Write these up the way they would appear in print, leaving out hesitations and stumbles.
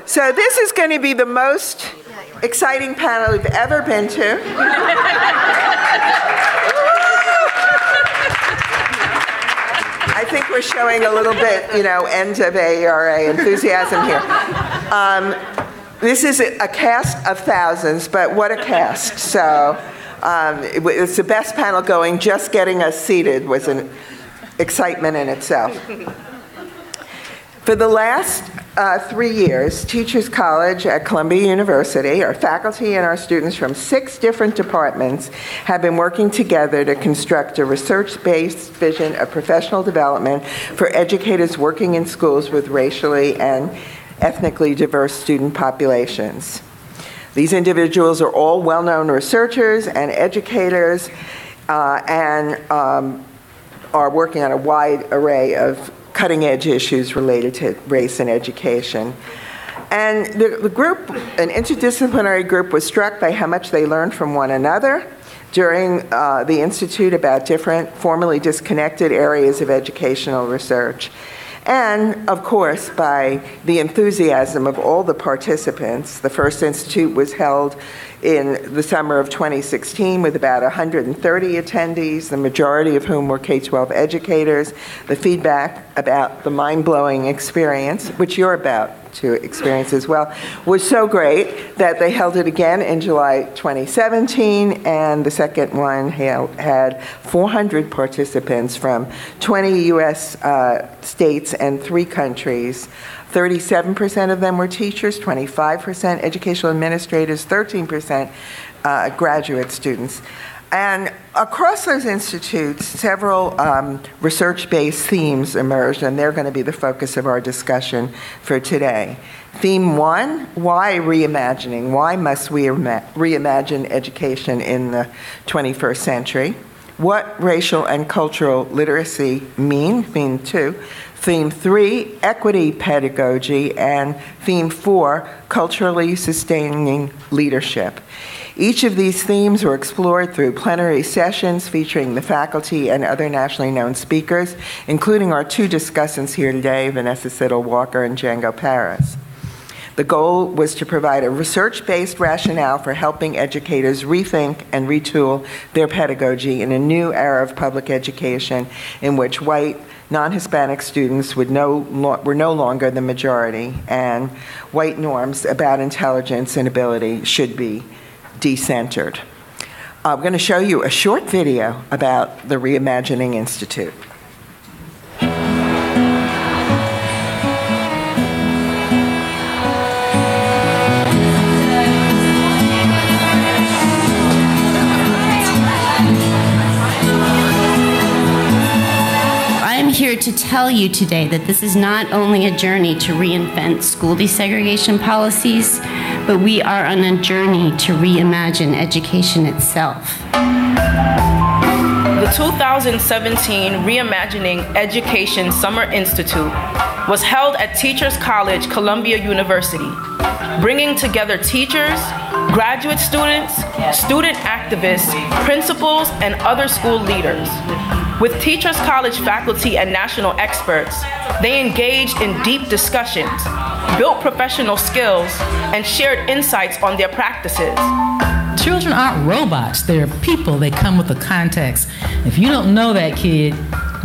So this is going to be the most exciting panel we've ever been to. I think we're showing a little bit, end of AERA enthusiasm here. This is a cast of thousands, but what a cast. So it's the best panel going. Just getting us seated was an excitement in itself. For the last 3 years, Teachers College at Columbia University, our faculty and our students from 6 different departments have been working together to construct a research-based vision of professional development for educators working in schools with racially and ethnically diverse student populations. These individuals are all well-known researchers and educators and are working on a wide array of cutting-edge issues related to race and education. And the group, an interdisciplinary group, was struck by how much they learned from one another during the Institute about different, formerly disconnected areas of educational research. And, of course, by the enthusiasm of all the participants. The first institute was held in the summer of 2016 with about 130 attendees, the majority of whom were K-12 educators. The feedback about the mind-blowing experience, which you're about to experience as well, was so great that they held it again in July 2017, and the second one had 400 participants from 20 U.S. states and 3 countries. 37% of them were teachers, 25% educational administrators, 13% graduate students. And across those institutes, several research-based themes emerged, and they're going to be the focus of our discussion for today. Theme 1, why reimagining? Why must we reimagine education in the 21st century? What racial and cultural literacy mean? Theme 2. Theme 3, equity pedagogy, and theme 4, culturally sustaining leadership. Each of these themes were explored through plenary sessions featuring the faculty and other nationally known speakers, including our 2 discussants here today, Vanessa Siddle-Walker and Django Paris. The goal was to provide a research-based rationale for helping educators rethink and retool their pedagogy in a new era of public education in which white, non-Hispanic students were no longer the majority, and white norms about intelligence and ability should be decentered. I'm going to show you a short video about the Reimagining Institute. Here to tell you today that this is not only a journey to reinvent school desegregation policies, but we are on a journey to reimagine education itself. The 2017 Reimagining Education Summer Institute was held at Teachers College, Columbia University, bringing together teachers, graduate students, student activists, principals, and other school leaders. With Teachers College faculty and national experts, they engaged in deep discussions, built professional skills, and shared insights on their practices. Children aren't robots. They're people. They come with a context. If you don't know that kid,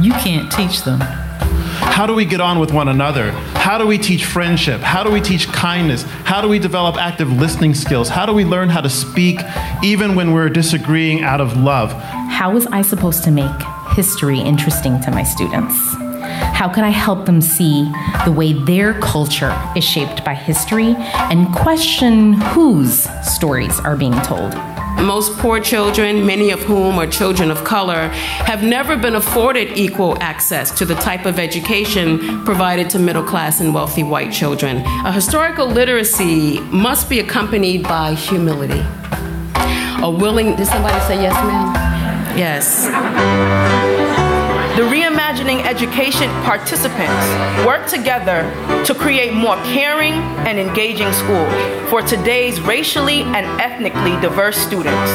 you can't teach them. How do we get on with one another? How do we teach friendship? How do we teach kindness? How do we develop active listening skills? How do we learn how to speak even when we're disagreeing out of love? How was I supposed to make history interesting to my students? How can I help them see the way their culture is shaped by history and question whose stories are being told? Most poor children, many of whom are children of color, have never been afforded equal access to the type of education provided to middle-class and wealthy white children. A historical literacy must be accompanied by humility. Did somebody say yes, ma'am? Yes. The Reimagining Reimagining Education participants work together to create more caring and engaging schools for today's racially and ethnically diverse students.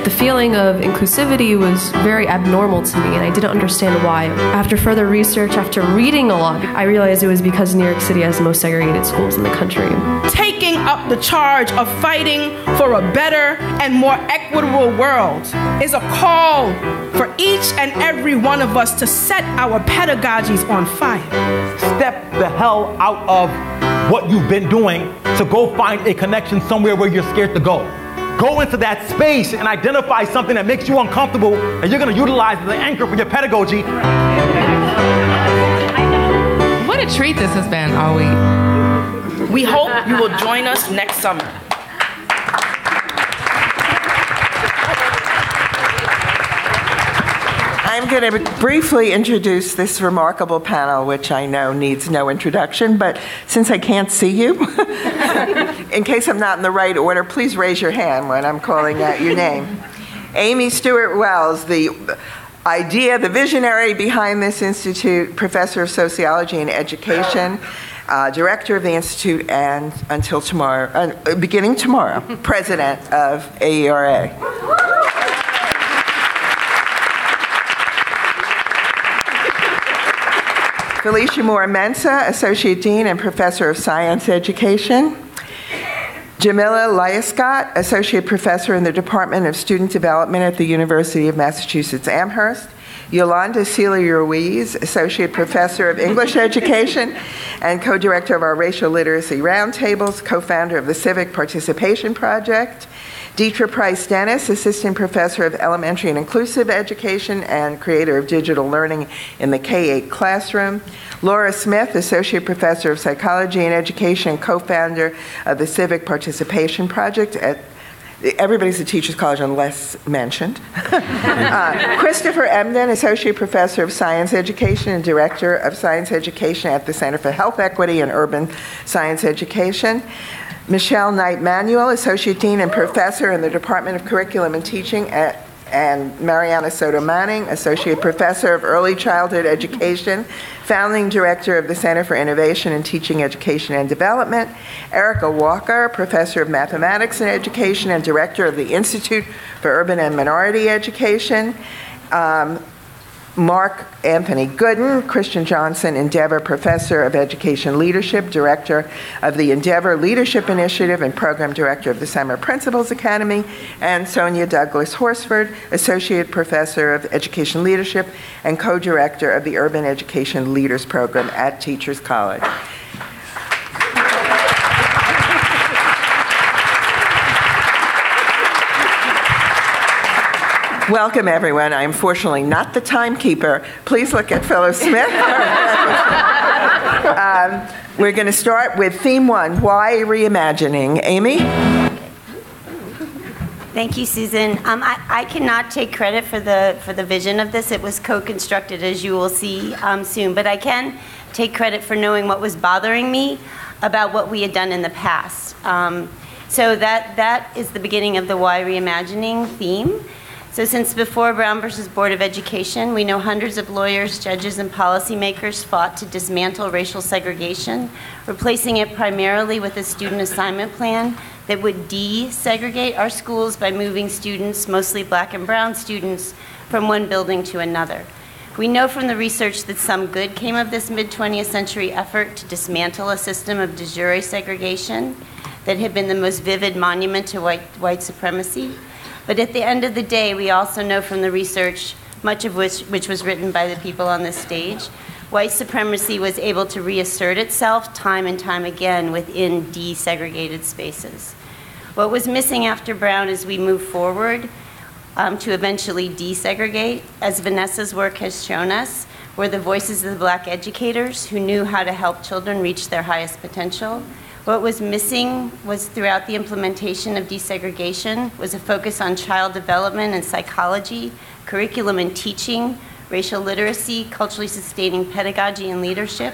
The feeling of inclusivity was very abnormal to me, and I didn't understand why. After further research, after reading a lot, I realized it was because New York City has the most segregated schools in the country. Taking up the charge of fighting for a better and more equitable world is a call for each and every one of us to set our pedagogies on fire. Step the hell out of what you've been doing to go find a connection somewhere where you're scared to go. Go into that space and identify something that makes you uncomfortable and you're going to utilize as an anchor for your pedagogy. What a treat this has been all week. We hope you will join us next summer. I'm going to briefly introduce this remarkable panel, which I know needs no introduction, but since I can't see you, in case I'm not in the right order, please raise your hand when I'm calling out your name. Amy Stewart Wells, the idea, the visionary behind this institute, professor of sociology and education, director of the institute, and until tomorrow, beginning tomorrow, president of AERA. Felicia Moore-Mensah, Associate Dean and Professor of Science Education. Jamila Lyascott, Associate Professor in the Department of Student Development at the University of Massachusetts Amherst. Yolanda Celia-Ruiz, Associate Professor of English Education and co-director of our Racial Literacy Roundtables, co-founder of the Civic Participation Project. Deetra Price-Dennis, Assistant Professor of Elementary and Inclusive Education and creator of Digital Learning in the K-8 classroom. Laura Smith, Associate Professor of Psychology and Education, co-founder of the Civic Participation Project at everybody's a teacher's college unless mentioned. Christopher Emden, Associate Professor of Science Education and Director of Science Education at the Center for Health Equity and Urban Science Education. Michelle Knight-Manuel, Associate Dean and Professor in the Department of Curriculum and Teaching and Mariana Soto Manning, Associate Professor of Early Childhood Education, Founding Director of the Center for Innovation in Teaching, Education, and Development. Erica Walker, Professor of Mathematics and Education and Director of the Institute for Urban and Minority Education. Mark Anthony Gooden, Christian Johnson Endeavor Professor of Education Leadership, Director of the Endeavor Leadership Initiative and Program Director of the Summer Principals Academy, and Sonia Douglas Horsford, Associate Professor of Education Leadership and Co-Director of the Urban Education Leaders Program at Teachers College. Welcome, everyone. I'm fortunately not the timekeeper. Please look at Phyllis Smith. We're going to start with theme 1, why reimagining? Amy? Thank you, Susan. I cannot take credit for the vision of this. It was co-constructed, as you will see soon. But I can take credit for knowing what was bothering me about what we had done in the past. So that is the beginning of the why reimagining theme. So since before Brown versus Board of Education, we know hundreds of lawyers, judges, and policymakers fought to dismantle racial segregation, replacing it primarily with a student assignment plan that would desegregate our schools by moving students, mostly black and brown students, from one building to another. We know from the research that some good came of this mid-20th century effort to dismantle a system of de jure segregation that had been the most vivid monument to white supremacy. But at the end of the day, we also know from the research, much of which was written by the people on this stage, white supremacy was able to reassert itself time and time again within desegregated spaces. What was missing after Brown as we move forward to eventually desegregate, as Vanessa's work has shown us, were the voices of the black educators who knew how to help children reach their highest potential. What was missing was throughout the implementation of desegregation was a focus on child development and psychology, curriculum and teaching, racial literacy, culturally sustaining pedagogy and leadership,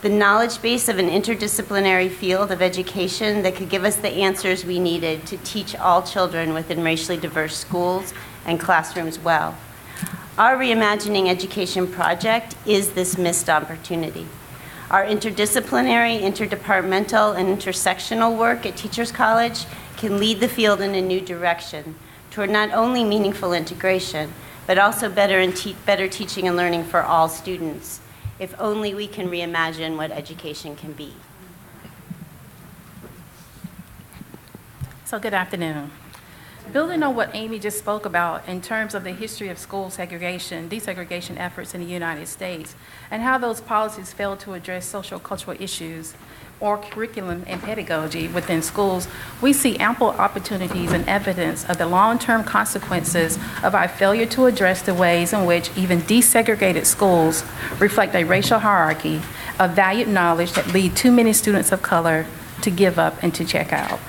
the knowledge base of an interdisciplinary field of education that could give us the answers we needed to teach all children within racially diverse schools and classrooms well. Our Reimagining Education project is this missed opportunity. Our interdisciplinary, interdepartmental, and intersectional work at Teachers College can lead the field in a new direction toward not only meaningful integration, but also better teaching and learning for all students, if only we can reimagine what education can be. So good afternoon. Building on what Amy just spoke about in terms of the history of school segregation, desegregation efforts in the United States, and how those policies failed to address social cultural issues or curriculum and pedagogy within schools, we see ample opportunities and evidence of the long-term consequences of our failure to address the ways in which even desegregated schools reflect a racial hierarchy of valued knowledge that lead too many students of color to give up and to check out.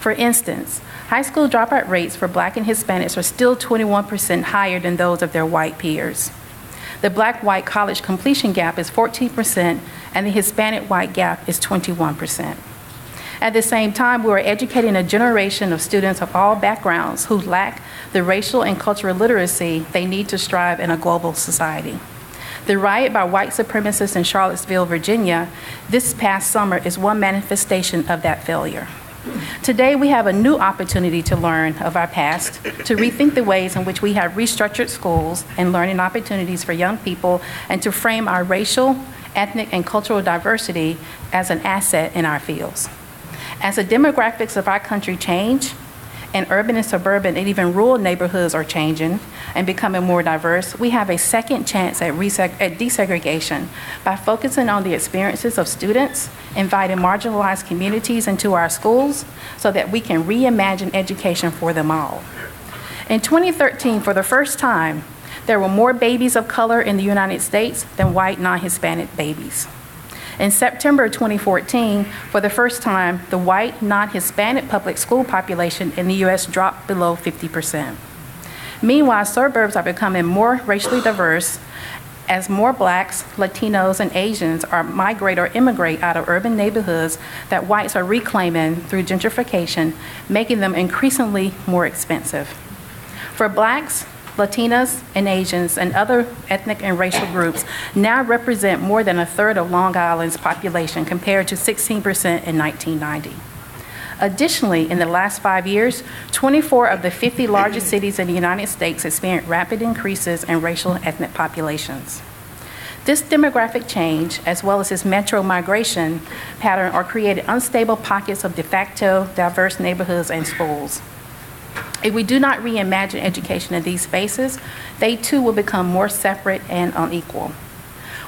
For instance, high school dropout rates for Black and Hispanics are still 21% higher than those of their white peers. The Black-white college completion gap is 14%, and the Hispanic-white gap is 21%. At the same time, we are educating a generation of students of all backgrounds who lack the racial and cultural literacy they need to strive in a global society. The riot by white supremacists in Charlottesville, Virginia, this past summer is one manifestation of that failure. Today, we have a new opportunity to learn of our past, to rethink the ways in which we have restructured schools and learning opportunities for young people, and to frame our racial, ethnic, and cultural diversity as an asset in our fields. As the demographics of our country change, and urban and suburban and even rural neighborhoods are changing and becoming more diverse, we have a second chance at desegregation by focusing on the experiences of students, inviting marginalized communities into our schools so that we can reimagine education for them all. In 2013, for the first time, there were more babies of color in the United States than white non-Hispanic babies. In September 2014, for the first time, the white non-Hispanic public school population in the US dropped below 50%. Meanwhile, suburbs are becoming more racially diverse as more Blacks, Latinos, and Asians are migrate or immigrate out of urban neighborhoods that whites are reclaiming through gentrification, making them increasingly more expensive. For Blacks, Latinas, and Asians, and other ethnic and racial groups now represent more than a third of Long Island's population compared to 16% in 1990. Additionally, in the last 5 years, 24 of the 50 largest cities in the United States experienced rapid increases in racial ethnic populations. This demographic change, as well as this metro migration pattern, are created unstable pockets of de facto diverse neighborhoods and schools. If we do not reimagine education in these spaces, they too will become more separate and unequal.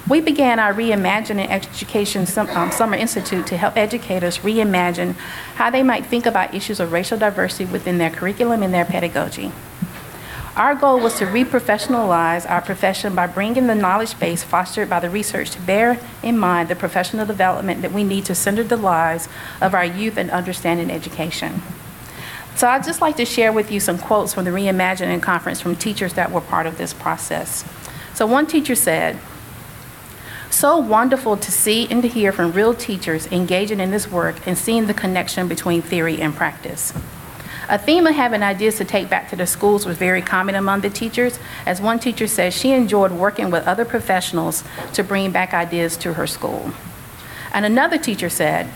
We began our Reimagining Education Summer Institute to help educators reimagine how they might think about issues of racial diversity within their curriculum and their pedagogy. Our goal was to reprofessionalize our profession by bringing the knowledge base fostered by the research to bear in mind the professional development that we need to center the lives of our youth and understanding education. So I'd just like to share with you some quotes from the Reimagining Conference from teachers that were part of this process. So one teacher said, "So wonderful to see and to hear from real teachers engaging in this work and seeing the connection between theory and practice." A theme of having ideas to take back to the schools was very common among the teachers. As one teacher said, she enjoyed working with other professionals to bring back ideas to her school. And another teacher said,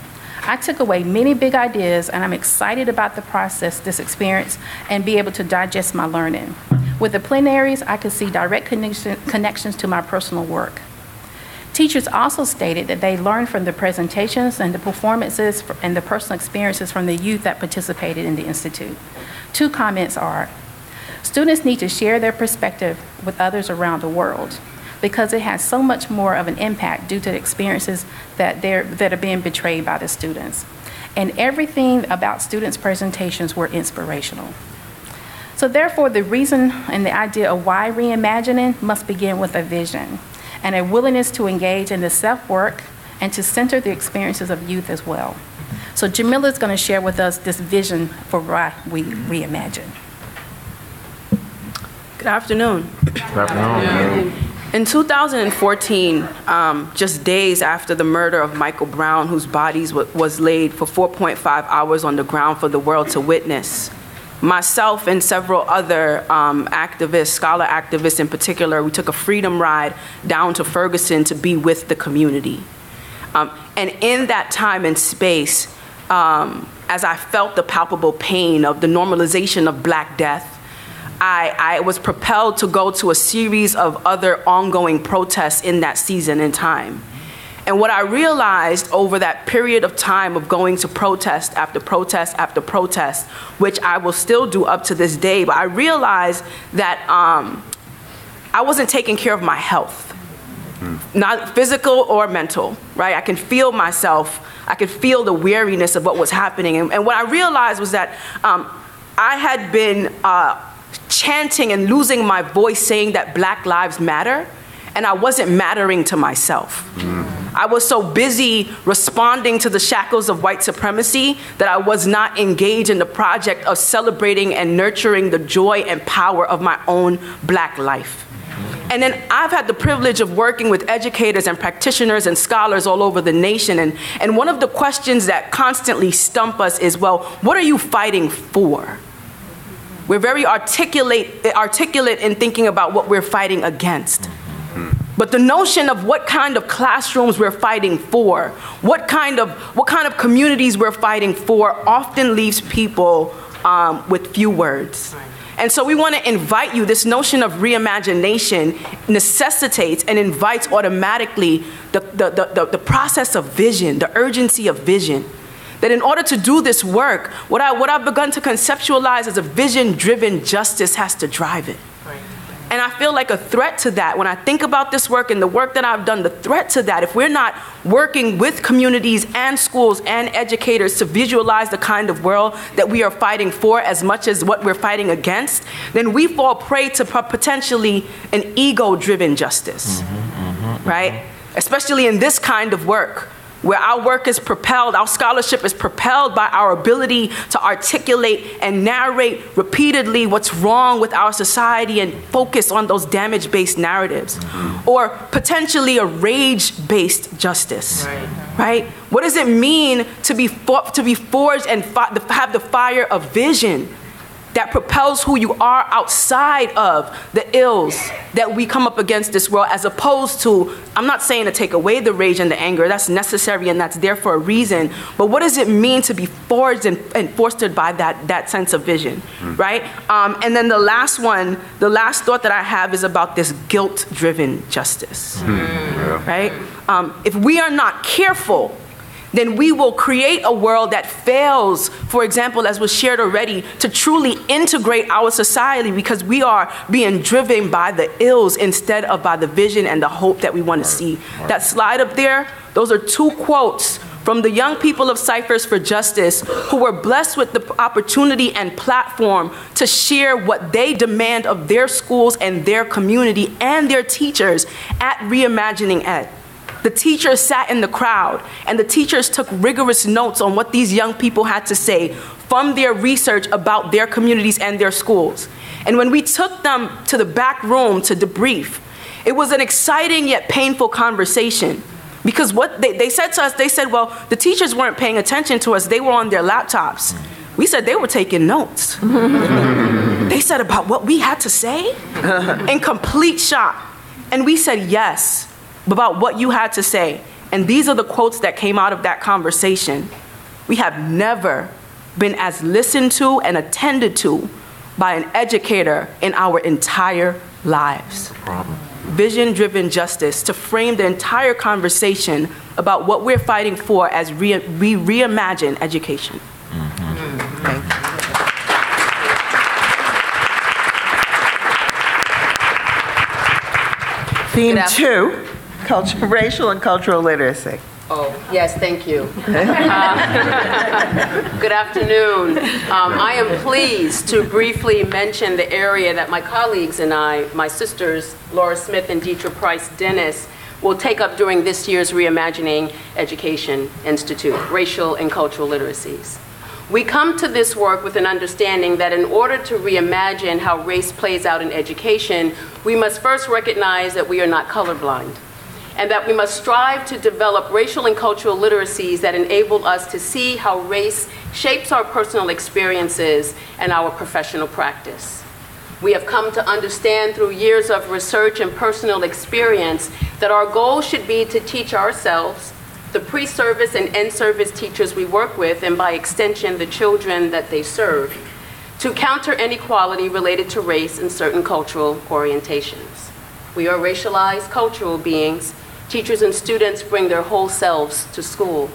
"I took away many big ideas and I'm excited about the process, this experience, and be able to digest my learning. With the plenaries, I could see direct connections to my personal work." Teachers also stated that they learned from the presentations and the performances and the personal experiences from the youth that participated in the Institute. Two comments are, students need to share their perspective with others around the world because it has so much more of an impact due to the experiences that are being betrayed by the students. And everything about students' presentations were inspirational. So therefore, the reason and the idea of why reimagining must begin with a vision and a willingness to engage in the self-work and to center the experiences of youth as well. So Jamila is going to share with us this vision for why we reimagine. Good afternoon. Good afternoon. In 2014, just days after the murder of Michael Brown, whose body was laid for 4.5 hours on the ground for the world to witness, myself and several other activists, scholar activists in particular, we took a freedom ride down to Ferguson to be with the community. And in that time and space, as I felt the palpable pain of the normalization of Black death, I was propelled to go to a series of other ongoing protests in that season and time. And what I realized over that period of time of going to protest after protest after protest, which I will still do up to this day, but I realized that I wasn't taking care of my health, not physical or mental, right? I can feel myself, I could feel the weariness of what was happening. And what I realized was that I had been chanting and losing my voice saying that Black lives matter, and I wasn't mattering to myself. I was so busy responding to the shackles of white supremacy that I was not engaged in the project of celebrating and nurturing the joy and power of my own Black life. And then I've had the privilege of working with educators and practitioners and scholars all over the nation. And one of the questions that constantly stump us is, well, what are you fighting for? We're very articulate in thinking about what we're fighting against. But the notion of what kind of classrooms we're fighting for, what kind of communities we're fighting for often leaves people with few words. And so we want to invite you, this notion of reimagination necessitates and invites automatically the process of vision, the urgency of vision. That in order to do this work, what I've begun to conceptualize as a vision-driven justice has to drive it. And I feel like a threat to that, when I think about this work and the work that I've done, the threat to that, if we're not working with communities and schools and educators to visualize the kind of world that we are fighting for as much as what we're fighting against, then we fall prey to potentially an ego-driven justice, right? Especially in this kind of work, where our work is propelled, our scholarship is propelled by our ability to articulate and narrate repeatedly what's wrong with our society and focus on those damage-based narratives. Or potentially a rage-based justice, right? What does it mean to be forged and have the fire of vision that propels who you are outside of the ills that we come up against this world, as opposed to, I'm not saying to take away the rage and the anger, that's necessary and that's there for a reason, but what does it mean to be forged and fostered by that sense of vision, right? And then the last thought that I have is about this guilt-driven justice, right? If we are not careful, then we will create a world that fails, for example, as was shared already, to truly integrate our society because we are being driven by the ills instead of by the vision and the hope that we want to see. That slide up there, those are two quotes from the young people of Ciphers for Justice who were blessed with the opportunity and platform to share what they demand of their schools and their community and their teachers at Reimagining Ed. The teachers sat in the crowd, and the teachers took rigorous notes on what these young people had to say from their research about their communities and their schools. And when we took them to the back room to debrief, it was an exciting yet painful conversation. Because what they said to us, they said, well, the teachers weren't paying attention to us, they were on their laptops. We said they were taking notes. They said about what we had to say in complete shock. And we said yes. About what you had to say. And these are the quotes that came out of that conversation. We have never been as listened to and attended to by an educator in our entire lives. Vision-driven justice to frame the entire conversation about what we're fighting for as we reimagine education. Thank you. Theme 2. Racial and cultural literacy. Oh, yes, thank you. Good afternoon. I am pleased to briefly mention the area that my colleagues and I, my sisters, Laura Smith and Deetra Price Dennis, will take up during this year's Reimagining Education Institute, Racial and Cultural Literacies. We come to this work with an understanding that in order to reimagine how race plays out in education, we must first recognize that we are not colorblind, and that we must strive to develop racial and cultural literacies that enable us to see how race shapes our personal experiences and our professional practice. We have come to understand through years of research and personal experience that our goal should be to teach ourselves, the pre-service and end-service teachers we work with, and by extension, the children that they serve, to counter inequality related to race and certain cultural orientations. We are racialized cultural beings. Teachers and students bring their whole selves to school.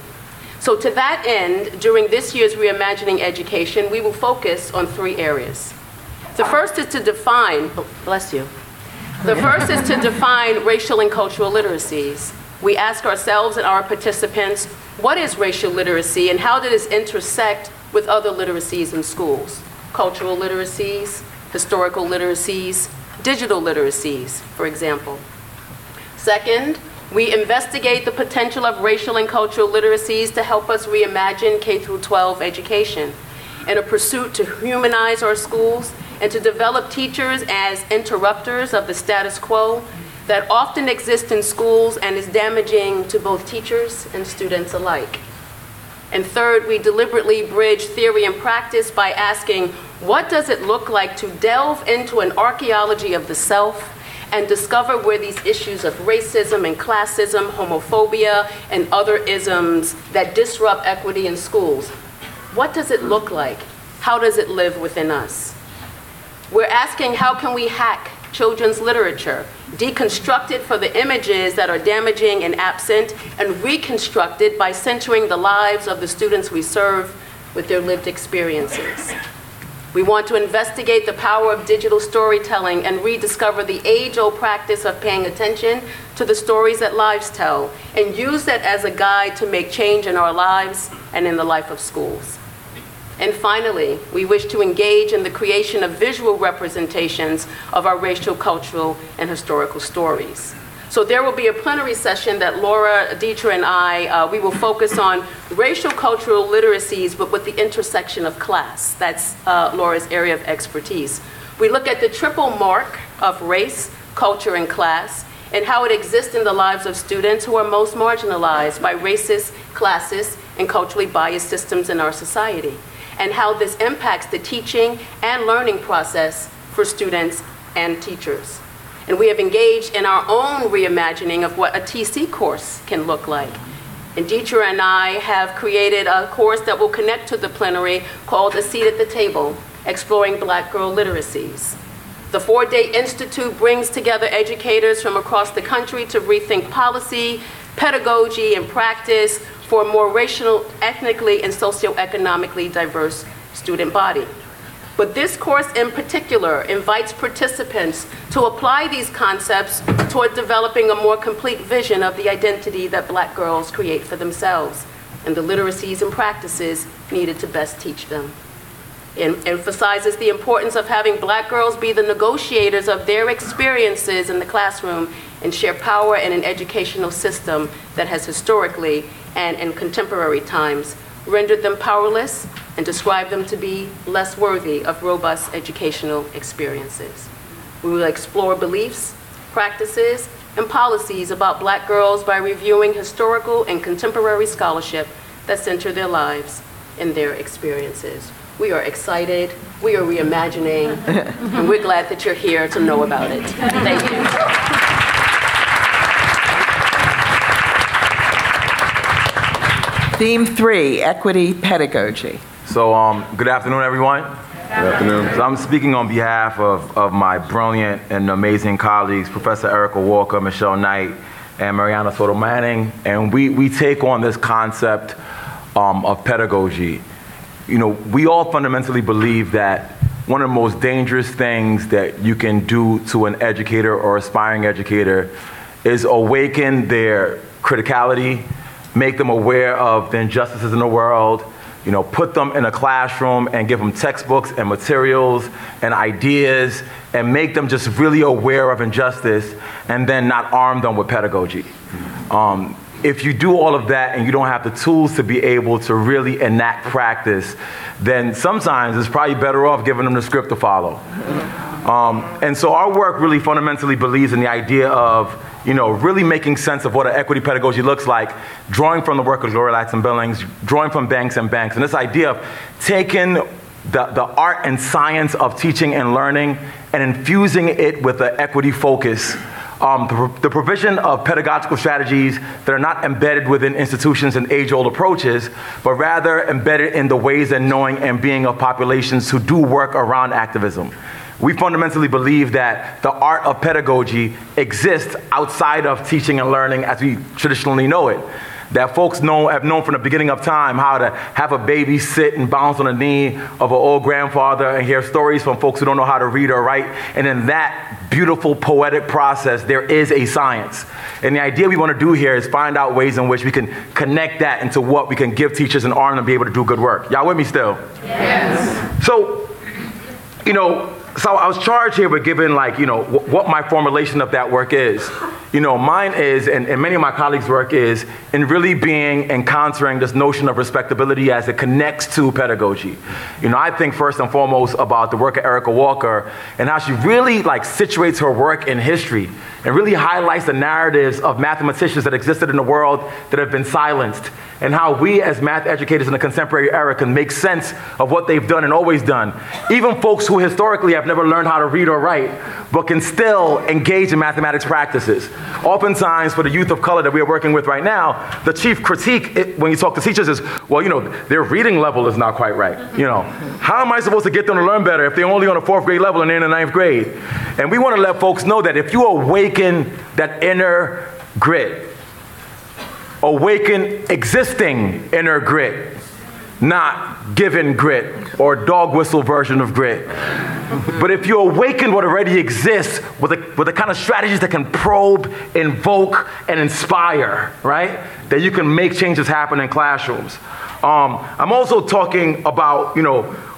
So to that end, during this year's Reimagining Education, we will focus on 3 areas. The first is to define, bless you. The first is to define racial and cultural literacies. We ask ourselves and our participants, what is racial literacy and how does it intersect with other literacies in schools? Cultural literacies, historical literacies, digital literacies, for example. Second, we investigate the potential of racial and cultural literacies to help us reimagine K-12 education in a pursuit to humanize our schools and to develop teachers as interrupters of the status quo that often exists in schools and is damaging to both teachers and students alike. And third, we deliberately bridge theory and practice by asking, what does it look like to delve into an archaeology of the self and discover where these issues of racism and classism, homophobia, and other isms that disrupt equity in schools, what does it look like? How does it live within us? We're asking, how can we hack children's literature, deconstruct it for the images that are damaging and absent, and reconstruct it by centering the lives of the students we serve with their lived experiences. We want to investigate the power of digital storytelling and rediscover the age-old practice of paying attention to the stories that lives tell, and use that as a guide to make change in our lives and in the life of schools. And finally, we wish to engage in the creation of visual representations of our racial, cultural, and historical stories. So there will be a plenary session that Laura, Dietra, and we will focus on racial cultural literacies, but with the intersection of class. That's Laura's area of expertise. We look at the triple mark of race, culture, and class, and how it exists in the lives of students who are most marginalized by racist, classist, and culturally biased systems in our society, and how this impacts the teaching and learning process for students and teachers. And we have engaged in our own reimagining of what a TC course can look like. And Dietra and I have created a course that will connect to the plenary called A Seat at the Table, Exploring Black Girl Literacies. The 4-day institute brings together educators from across the country to rethink policy, pedagogy, and practice for a more racial, ethnically, and socioeconomically diverse student body. But this course in particular invites participants to apply these concepts toward developing a more complete vision of the identity that Black girls create for themselves and the literacies and practices needed to best teach them. It emphasizes the importance of having Black girls be the negotiators of their experiences in the classroom and share power in an educational system that has historically and in contemporary times rendered them powerless and described them to be less worthy of robust educational experiences. We will explore beliefs, practices, and policies about Black girls by reviewing historical and contemporary scholarship that center their lives and their experiences. We are excited, we are reimagining, and we're glad that you're here to know about it. Thank you. Theme 3, equity pedagogy. So good afternoon, everyone. Good afternoon. So I'm speaking on behalf of my brilliant and amazing colleagues, Professor Erica Walker, Michelle Knight, and Mariana Soto Manning, and we take on this concept of pedagogy. You know, we all fundamentally believe that one of the most dangerous things that you can do to an educator or aspiring educator is awaken their criticality, make them aware of the injustices in the world, you know, put them in a classroom and give them textbooks and materials and ideas and make them just really aware of injustice and then not arm them with pedagogy. If you do all of that and you don't have the tools to be able to really enact practice, then sometimes it's probably better off giving them the script to follow. And so our work really fundamentally believes in the idea of really making sense of what an equity pedagogy looks like, drawing from the work of Gloria Ladson-Billings, drawing from Banks and Banks, and this idea of taking the art and science of teaching and learning and infusing it with an equity focus. The provision of pedagogical strategies that are not embedded within institutions and age-old approaches, but rather embedded in the ways and knowing and being of populations who do work around activism. We fundamentally believe that the art of pedagogy exists outside of teaching and learning as we traditionally know it. That folks have known from the beginning of time how to have a baby sit and bounce on the knee of an old grandfather and hear stories from folks who don't know how to read or write. And in that beautiful poetic process, there is a science. And the idea we want to do here is find out ways in which we can connect that into what we can give teachers an arm to be able to do good work. Y'all with me still? Yes. So I was charged here with giving what my formulation of that work is. Mine is, and many of my colleagues' work is, in really being and countering this notion of respectability as it connects to pedagogy. I think first and foremost about the work of Erica Walker and how she really situates her work in history and really highlights the narratives of mathematicians that existed in the world that have been silenced, and how we as math educators in the contemporary era can make sense of what they've done and always done. Even folks who historically have never learned how to read or write, but can still engage in mathematics practices. Oftentimes, for the youth of color that we are working with right now, the chief critique when you talk to teachers is, their reading level is not quite right. How am I supposed to get them to learn better if they're only on a 4th grade level and they're in the 9th grade? And we want to let folks know that if you awaken that inner grit, awaken existing inner grit, not given grit or dog whistle version of grit. But if you awaken what already exists with the kind of strategies that can probe, invoke, and inspire, right? That you can make changes happen in classrooms. I'm also talking about,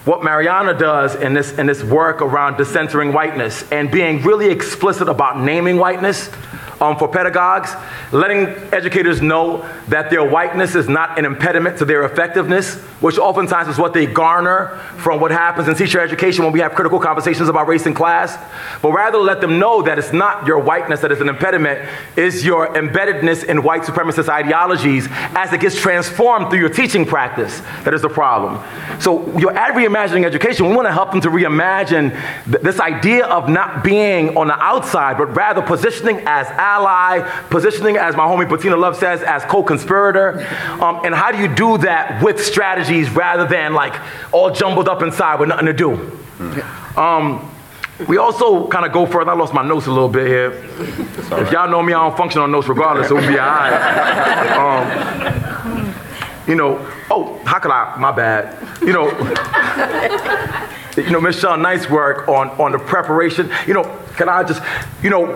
what Mariana does in this work around decentering whiteness and being really explicit about naming whiteness. For pedagogues, letting educators know that their whiteness is not an impediment to their effectiveness, which oftentimes is what they garner from what happens in teacher education when we have critical conversations about race and class, but rather let them know that it's not your whiteness that is an impediment, it's your embeddedness in white supremacist ideologies as it gets transformed through your teaching practice that is the problem. So you're at Reimagining Education, we want to help them to reimagine this idea of not being on the outside, but rather positioning as ally, positioning, as my homie Bettina Love says, as co-conspirator. And how do you do that with strategies rather than all jumbled up inside with nothing to do? We also kind of go further. I lost my notes a little bit here. If y'all know me, I don't function on notes regardless, so we'll be all right. How could I? My bad. Michelle Knight's work on the preparation. Can I just,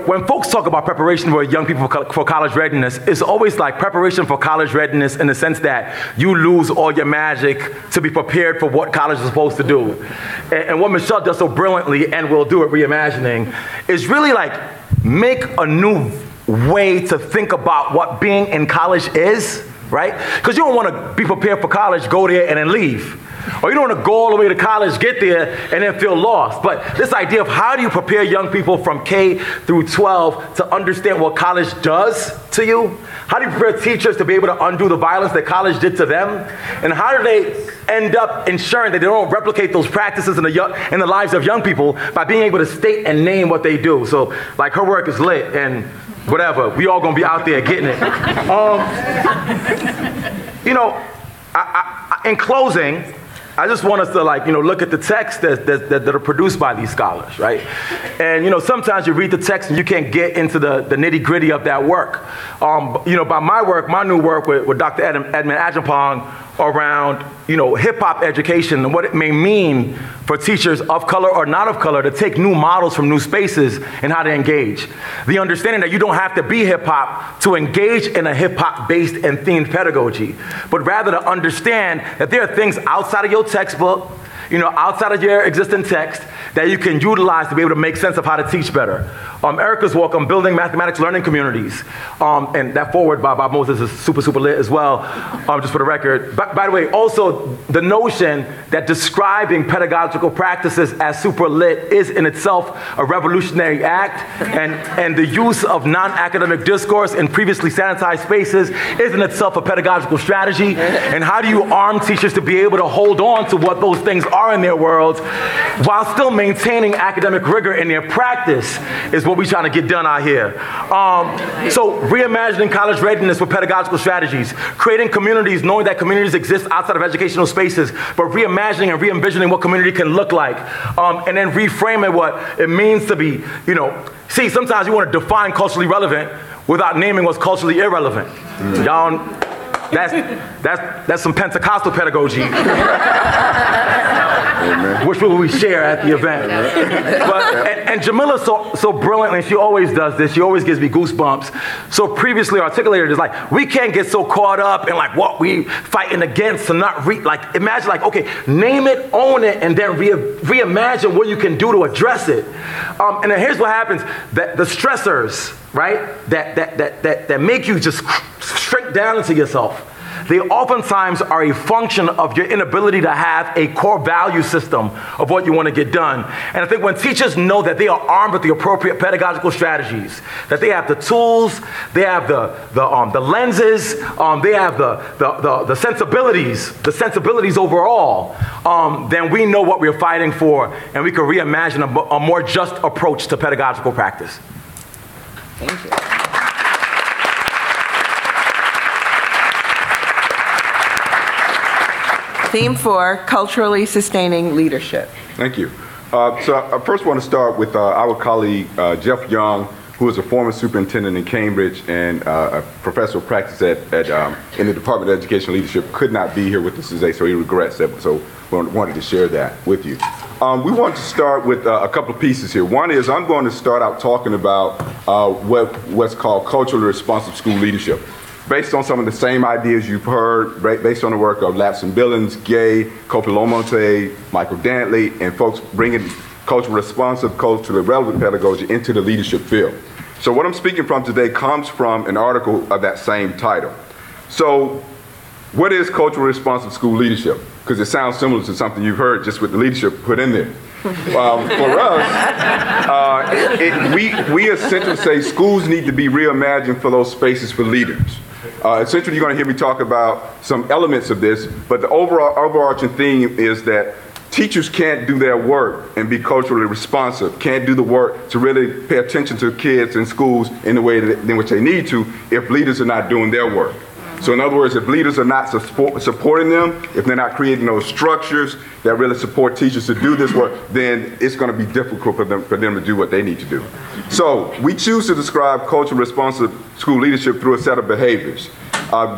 when folks talk about preparation for young people for college readiness, it's always like preparation for college readiness in the sense that you lose all your magic to be prepared for what college is supposed to do. And what Michelle does so brilliantly, and will do at Reimagining, is really make a new way to think about what being in college is, right? Because you don't want to be prepared for college, go there, and then leave. Or you don't want to go all the way to college, get there, and then feel lost. But this idea of how do you prepare young people from K through 12 to understand what college does to you? How do you prepare teachers to be able to undo the violence that college did to them? And how do they end up ensuring that they don't replicate those practices in the lives of young people by being able to state and name what they do? So, her work is lit, and whatever, we all gonna be out there getting it. In closing, I just want us to look at the texts that are produced by these scholars, right? And sometimes you read the text and you can't get into the nitty gritty of that work. By my new work with Dr. Edmund Ajampong around hip hop education and what it may mean for teachers of color or not of color to take new models from new spaces and how to engage. The understanding that you don't have to be hip hop to engage in a hip hop based and themed pedagogy, but rather to understand that there are things outside of your textbook, outside of your existing text that you can utilize to be able to make sense of how to teach better. Erica's work on building mathematics learning communities, and that forward by Bob Moses is super, super lit as well, just for the record. By the way, also the notion that describing pedagogical practices as super lit is in itself a revolutionary act, and the use of non-academic discourse in previously sanitized spaces is in itself a pedagogical strategy. And how do you arm teachers to be able to hold on to what those things are in their worlds while still maintaining academic rigor in their practice is what we're trying to get done out here. So reimagining college readiness with pedagogical strategies, creating communities, knowing that communities exist outside of educational spaces, but reimagining and re-envisioning what community can look like, and then reframing what it means to be, see, sometimes you want to define culturally relevant without naming what's culturally irrelevant. Y'all, that's some Pentecostal pedagogy. Which will we share at the event. And Jamila so brilliantly, she always does this, she always gives me goosebumps, so previously articulated is like, we can't get so caught up in like what we fighting against to not imagine okay, name it, own it, and then reimagine what you can do to address it. And then here's what happens, that the stressors, right, that make you just shrink down into yourself, they oftentimes are a function of your inability to have a core value system of what you want to get done. And I think when teachers know that they are armed with the appropriate pedagogical strategies, that they have the tools, they have the lenses, they have the sensibilities overall, then we know what we're fighting for, and we can reimagine a more just approach to pedagogical practice. Thank you. Theme 4, culturally sustaining leadership. Thank you. So I first want to start with our colleague, Jeff Young, who is a former superintendent in Cambridge and a professor of practice in the Department of Education Leadership, could not be here with us today, so he regrets that. So we wanted to share that with you. We want to start with a couple of pieces here. One is I'm going to start out talking about what's called culturally responsive school leadership. Based on some of the same ideas you've heard, based on the work of Lapson Billings, Gay, Kopi-Lomonte, Michael Dantley, and folks bringing culturally responsive, culturally relevant pedagogy into the leadership field. So what I'm speaking from today comes from an article of that same title. So what is culturally responsive school leadership? Because it sounds similar to something you've heard just with the leadership put in there. For us, we essentially say schools need to be reimagined for those spaces for leaders. Essentially, you're going to hear me talk about some elements of this, but the overarching theme is that teachers can't do their work and be culturally responsive, can't do the work to really pay attention to kids in schools in the way in which they need to if leaders are not doing their work. So in other words, if leaders are not supporting them, if they're not creating those structures that really support teachers to do this work, then it's going to be difficult for them to do what they need to do. So we choose to describe culturally responsive school leadership through a set of behaviors.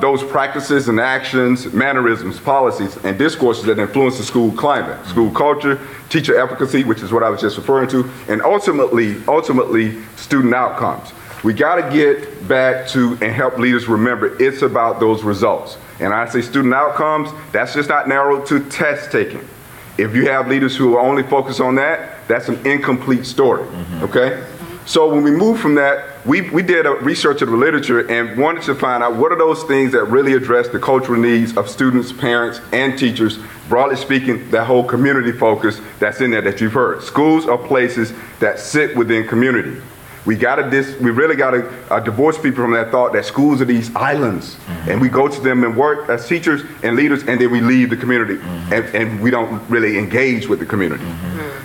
Those practices and actions, mannerisms, policies, and discourses that influence the school climate, school culture, teacher efficacy, which is what I was just referring to, and ultimately student outcomes. We got to get back to and help leaders remember it's about those results. And I say student outcomes, that's just not narrowed to test taking. If you have leaders who are only focused on that, that's an incomplete story, okay? So when we move from that, we did a research of the literature and wanted to find out what are those things that really address the cultural needs of students, parents, and teachers. Broadly speaking, that whole community focus that's in there that you've heard. Schools are places that sit within community. We really got to divorce people from that thought that schools are these islands, and we go to them and work as teachers and leaders, and then we leave the community, and we don't really engage with the community.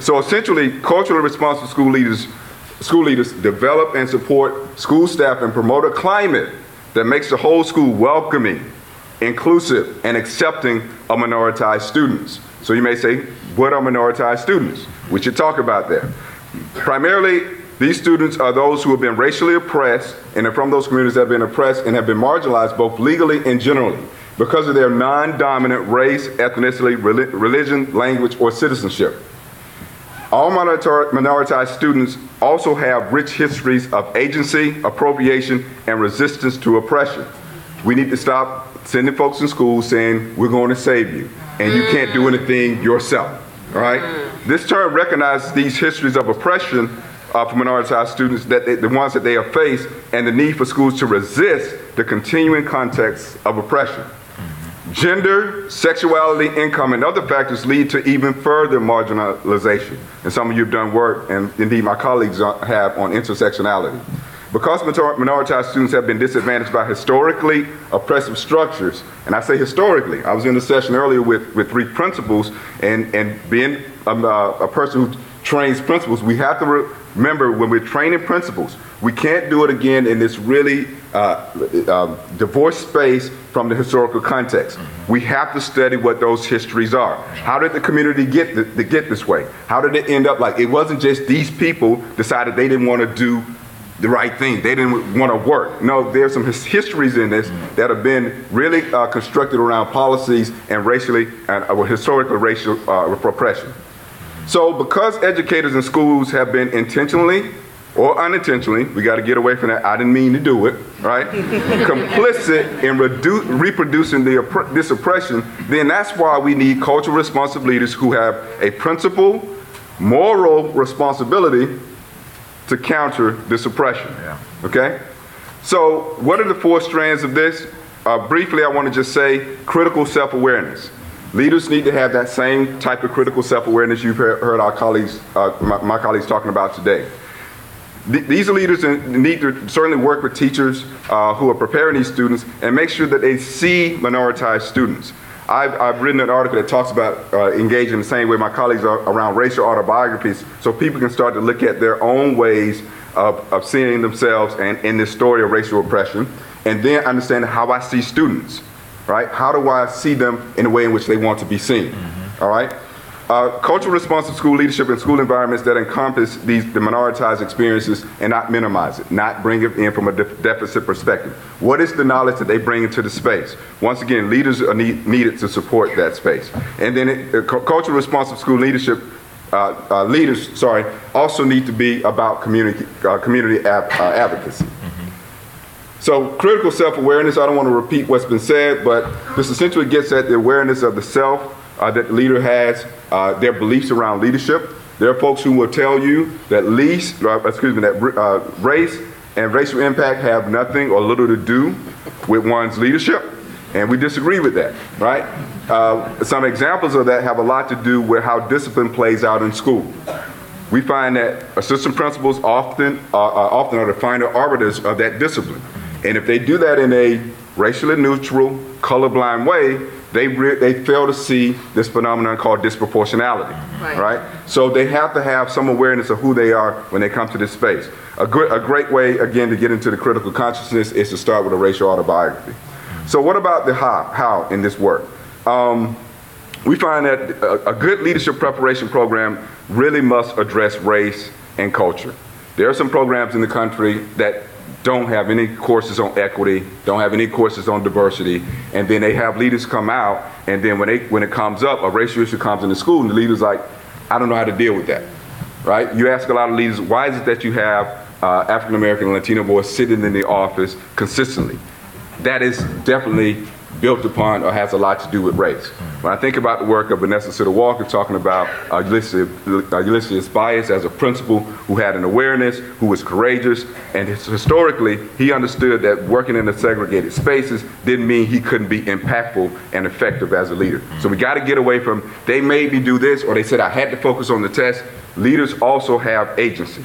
So essentially, culturally responsive school leaders develop and support school staff and promote a climate that makes the whole school welcoming, inclusive, and accepting of minoritized students. So you may say, what are minoritized students? We should talk about that. Primarily, these students are those who have been racially oppressed and are from those communities that have been oppressed and have been marginalized both legally and generally because of their non-dominant race, ethnicity, religion, language, or citizenship. All minoritized students also have rich histories of agency, appropriation, and resistance to oppression. We need to stop sending folks in school saying, we're going to save you, and you can't do anything yourself. all right? This term recognizes these histories of oppression for minoritized students, the ones that they have faced, and the need for schools to resist the continuing context of oppression. Gender, sexuality, income, and other factors lead to even further marginalization. And some of you have done work, and indeed my colleagues have, on intersectionality. Because minoritized students have been disadvantaged by historically oppressive structures, and I say historically, I was in a session earlier with 3 principals, and being a person who trains principals, we have to remember when we're training principals, we can't do it again in this really divorced space from the historical context. We have to study what those histories are. How did the community get this way? How did it end up like, it wasn't just these people decided they didn't want to do the right thing. They didn't want to work. No, there's some histories in this that have been really constructed around policies and racially and historically racial repression. So because educators in schools have been intentionally or unintentionally, we got to get away from that, I didn't mean to do it, right? Complicit in reproducing this oppression, then that's why we need culturally responsive leaders who have a principled, moral responsibility to counter this oppression, okay? So what are the 4 strands of this? Briefly, I want to just say critical self-awareness. Leaders need to have that same type of critical self-awareness you've heard our colleagues, my colleagues talking about today. These leaders need to certainly work with teachers who are preparing these students and make sure that they see minoritized students. I've written an article that talks about engaging the same way my colleagues are around racial autobiographies, so people can start to look at their own ways of seeing themselves and in this story of racial oppression, and then understand how I see students, right? How do I see them in a way in which they want to be seen, all right? Culturally responsive school leadership and school environments that encompass the minoritized experiences and not minimize it, not bring it in from a deficit perspective. What is the knowledge that they bring into the space? Once again, leaders are needed to support that space. And then culturally responsive school leadership leaders also need to be about community advocacy. So critical self-awareness, I don't want to repeat what's been said, but this essentially gets at the awareness of the self that the leader has, their beliefs around leadership. There are folks who will tell you that race and racial impact have nothing or little to do with one's leadership, and we disagree with that, right? Some examples of that have a lot to do with how discipline plays out in school. We find that assistant principals often are the final arbiters of that discipline. And if they do that in a racially neutral, colorblind way, they fail to see this phenomenon called disproportionality, right? So they have to have some awareness of who they are when they come to this space. A great way, again, to get into the critical consciousness is to start with a racial autobiography. So what about the how in this work? We find that a good leadership preparation program really must address race and culture. There are some programs in the country that don't have any courses on equity, don't have any courses on diversity, and then they have leaders come out, and then when it comes up, a racial issue comes in the school, and the leader's like, I don't know how to deal with that, right? You ask a lot of leaders, why is it that you have African American and Latino boys sitting in the office consistently? That is definitely built upon or has a lot to do with race. When I think about the work of Vanessa Sitter Walker talking about Ulysses Bias as a principal who had an awareness, who was courageous, and historically he understood that working in the segregated spaces didn't mean he couldn't be impactful and effective as a leader. So we got to get away from, they made me do this, or they said I had to focus on the test. Leaders also have agency.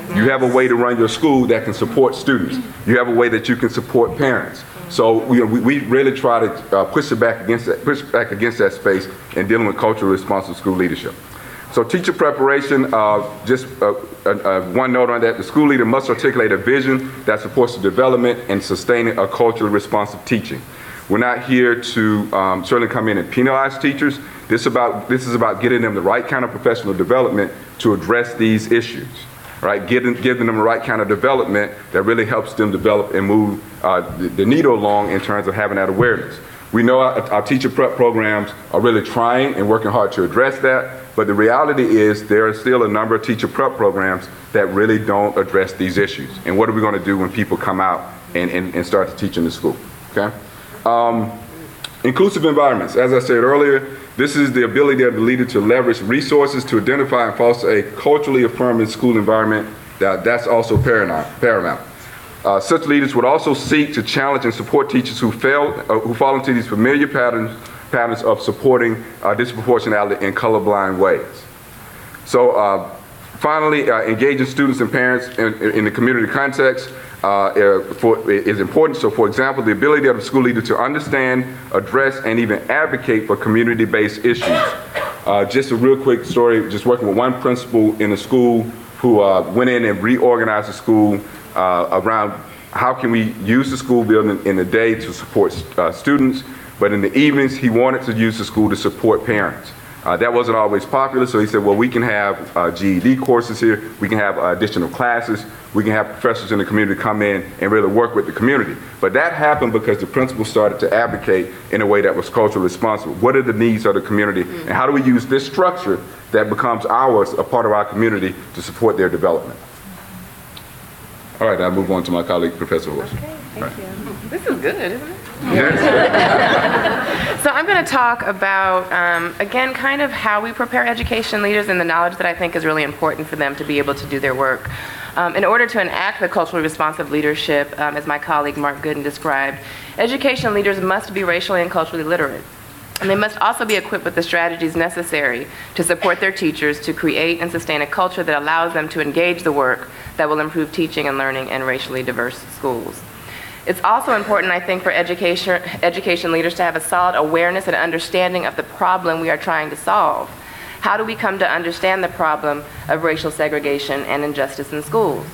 You have a way to run your school that can support students. You have a way that you can support parents. So we really try to push back against that space in dealing with culturally responsive school leadership. So teacher preparation, just one note on that, the school leader must articulate a vision that supports the development and sustaining a culturally responsive teaching. We're not here to certainly come in and penalize teachers. This is about getting them the right kind of professional development to address these issues. Right, giving them the right kind of development that really helps them develop and move the needle along in terms of having that awareness. We know our teacher prep programs are really trying and working hard to address that, but the reality is there are still a number of teacher prep programs that really don't address these issues. And what are we going to do when people come out and start to teach in the school, okay? Inclusive environments. As I said earlier, This is the ability of the leader to leverage resources to identify and foster a culturally affirming school environment. That's also paramount. Such leaders would also seek to challenge and support teachers who fall into these familiar patterns of supporting disproportionality in colorblind ways. So finally, engaging students and parents in the community context is important. So for example, the ability of the school leader to understand, address, and even advocate for community-based issues. Just a real quick story, just working with one principal in a school who went in and reorganized the school around how can we use the school building in the day to support students, but in the evenings he wanted to use the school to support parents. That wasn't always popular, so he said, well, we can have GED courses here, we can have additional classes, we can have professors in the community come in and really work with the community. But that happened because the principal started to advocate in a way that was culturally responsible. What are the needs of the community, and how do we use this structure that becomes ours, a part of our community, to support their development? All right, I'll move on to my colleague, Professor Horst. Okay, thank you. This is good, isn't it? Yes. So I'm going to talk about, again, kind of how we prepare education leaders and the knowledge that I think is really important for them to be able to do their work. In order to enact the culturally responsive leadership, as my colleague Mark Gooden described, education leaders must be racially and culturally literate. And they must also be equipped with the strategies necessary to support their teachers to create and sustain a culture that allows them to engage the work that will improve teaching and learning in racially diverse schools. It's also important, I think, for education leaders to have a solid awareness and understanding of the problem we are trying to solve. How do we come to understand the problem of racial segregation and injustice in schools?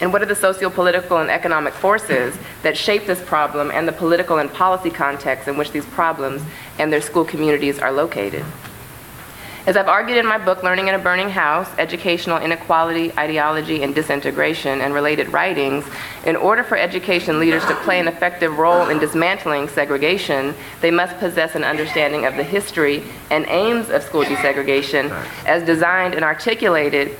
And what are the socio-political and economic forces that shape this problem and the political and policy context in which these problems and their school communities are located? As I've argued in my book, Learning in a Burning House, Educational Inequality, Ideology, and Disintegration and Related Writings, in order for education leaders to play an effective role in dismantling segregation, they must possess an understanding of the history and aims of school desegregation as designed and articulated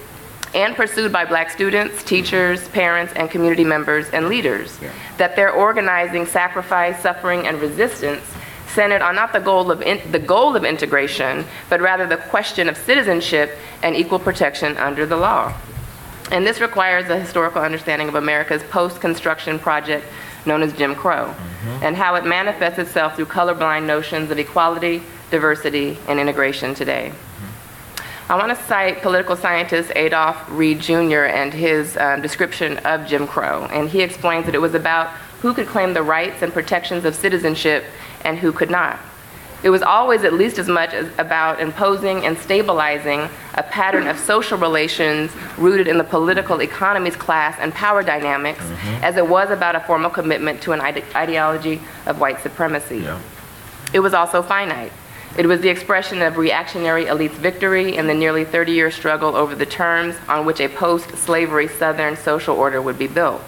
and pursued by Black students, teachers, parents, and community members and leaders. That their organizing, sacrifice, suffering, and resistance centered on not the goal of integration, but rather the question of citizenship and equal protection under the law. And this requires a historical understanding of America's post-construction project known as Jim Crow, and how it manifests itself through colorblind notions of equality, diversity, and integration today. I want to cite political scientist Adolph Reed Jr. and his description of Jim Crow, and he explains that it was about who could claim the rights and protections of citizenship and who could not. It was always at least as much about imposing and stabilizing a pattern of social relations rooted in the political economy's class and power dynamics as it was about a formal commitment to an ideology of white supremacy. It was also finite. It was the expression of reactionary elites' victory in the nearly 30-year struggle over the terms on which a post-slavery Southern social order would be built.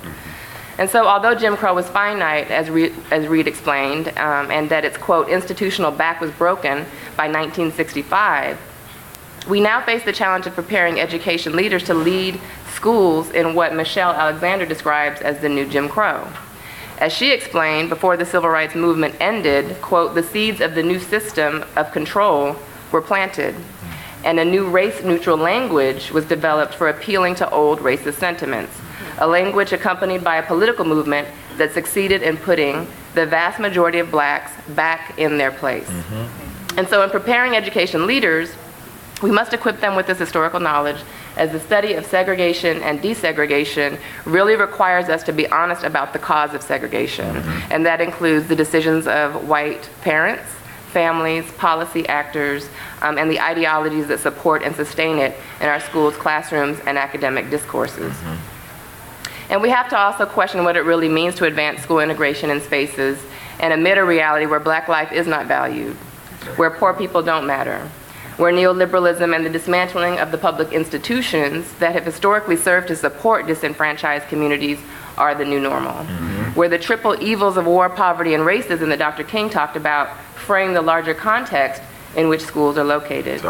And so although Jim Crow was finite, as Reed explained, and that its, quote, institutional back was broken by 1965, we now face the challenge of preparing education leaders to lead schools in what Michelle Alexander describes as the new Jim Crow. As she explained, before the civil rights movement ended, quote, the seeds of the new system of control were planted, and a new race-neutral language was developed for appealing to old racist sentiments. A language accompanied by a political movement that succeeded in putting the vast majority of Blacks back in their place. And so in preparing education leaders, we must equip them with this historical knowledge, as the study of segregation and desegregation really requires us to be honest about the cause of segregation. And that includes the decisions of white parents, families, policy actors, and the ideologies that support and sustain it in our schools, classrooms, and academic discourses. And we have to also question what it really means to advance school integration in spaces and amid a reality where Black life is not valued, where poor people don't matter, where neoliberalism and the dismantling of the public institutions that have historically served to support disenfranchised communities are the new normal, where the triple evils of war, poverty, and racism that Dr. King talked about frame the larger context in which schools are located.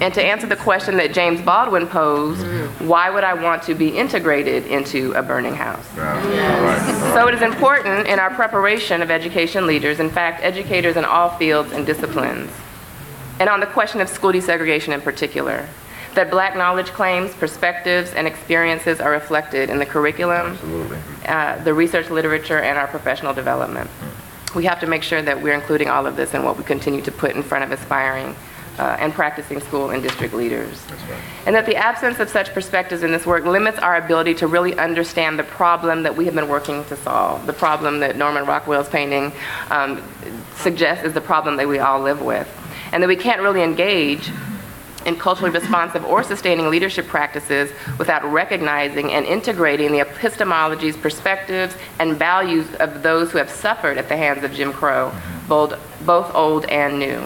And to answer the question that James Baldwin posed, why would I want to be integrated into a burning house? So it is important in our preparation of education leaders, in fact, educators in all fields and disciplines, and on the question of school desegregation in particular. That Black knowledge claims, perspectives, and experiences are reflected in the curriculum, the research literature, and our professional development. We have to make sure that we're including all of this in what we continue to put in front of aspiring and practicing school and district leaders. And that the absence of such perspectives in this work limits our ability to really understand the problem that we have been working to solve, the problem that Norman Rockwell's painting suggests is the problem that we all live with. And that we can't really engage in culturally responsive or sustaining leadership practices without recognizing and integrating the epistemologies, perspectives, and values of those who have suffered at the hands of Jim Crow, both old and new.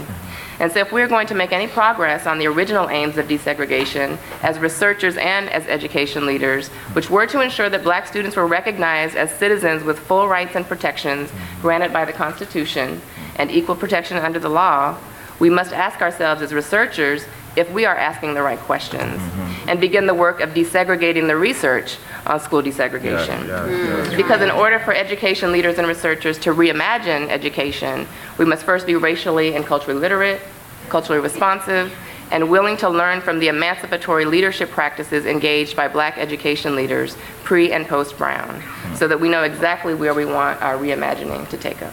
And so if we're going to make any progress on the original aims of desegregation as researchers and as education leaders, which were to ensure that Black students were recognized as citizens with full rights and protections granted by the Constitution and equal protection under the law, we must ask ourselves as researchers if we are asking the right questions and begin the work of desegregating the research on school desegregation. Because in order for education leaders and researchers to reimagine education, we must first be racially and culturally literate, culturally responsive, and willing to learn from the emancipatory leadership practices engaged by Black education leaders pre and post Brown, so that we know exactly where we want our reimagining to take us.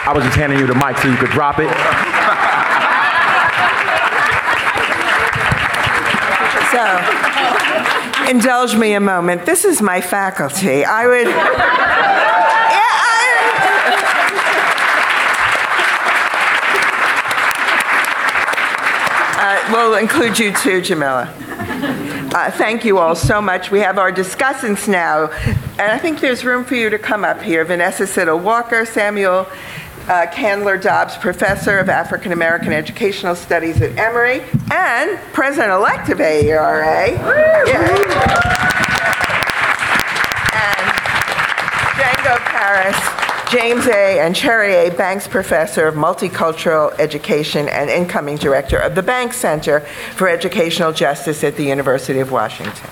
I was just handing you the mic so you could drop it. So, indulge me a moment. This is my faculty. I would... we'll include you too, Jamila. Thank you all so much. We have our discussants now, and I think there's room for you to come up here. Vanessa Siddle-Walker, Samuel Candler-Dobbs, Professor of African American Educational Studies at Emory, and President-elect of AERA. And Django Paris, James A. and Cherry A. Banks Professor of Multicultural Education and incoming Director of the Banks Center for Educational Justice at the University of Washington.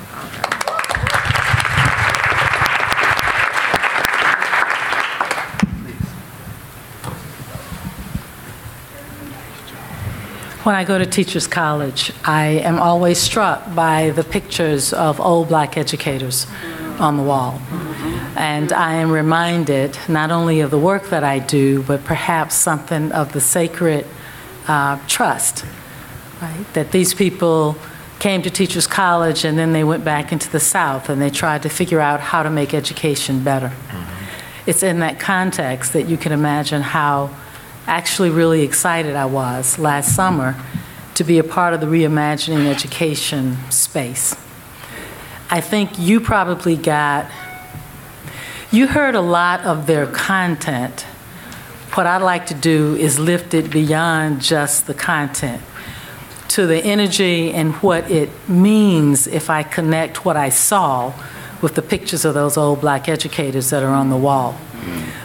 When I go to Teachers College, I am always struck by the pictures of old Black educators on the wall. And I am reminded not only of the work that I do, but perhaps something of the sacred trust, right? That these people came to Teachers College and then they went back into the South and they tried to figure out how to make education better. It's in that context that you can imagine how actually really excited I was last summer to be a part of the Reimagining Education space. I think you probably you heard a lot of their content. What I'd like to do is lift it beyond just the content to the energy and what it means if I connect what I saw with the pictures of those old Black educators that are on the wall.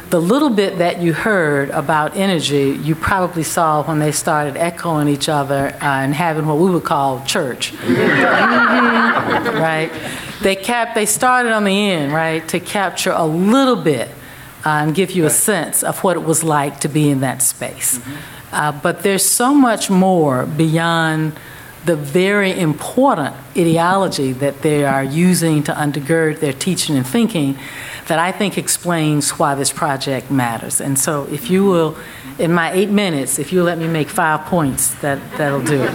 The little bit that you heard about energy, you probably saw when they started echoing each other and having what we would call church. Right? They started on the end, right, to capture a little bit and give you a sense of what it was like to be in that space. But there's so much more beyond the very important ideology that they are using to undergird their teaching and thinking that I think explains why this project matters. And so if you will, in my 8 minutes, if you let me make 5 points, that'll do it.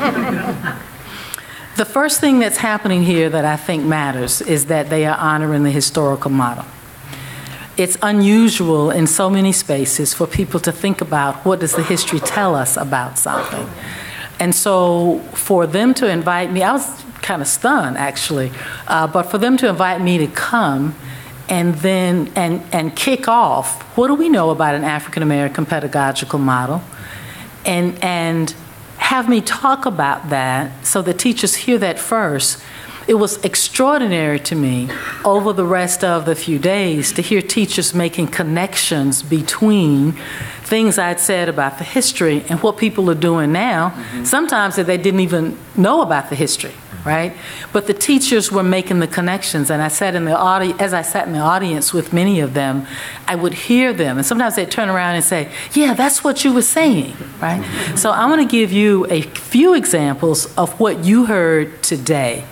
The first thing that's happening here that I think matters is that they are honoring the historical model. It's unusual in so many spaces for people to think about what does the history tell us about something. And so for them to invite me, I was kind of stunned actually, but for them to invite me to come and then and kick off, what do we know about an African American pedagogical model? And have me talk about that so the teachers hear that first. It was extraordinary to me over the rest of the few days to hear teachers making connections between things I'd said about the history and what people are doing now, sometimes that they didn't even know about the history. right? But the teachers were making the connections, and I sat in the as I sat in the audience with many of them, I would hear them, and sometimes they'd turn around and say, yeah, that's what you were saying, right? So I want to give you a few examples of what you heard today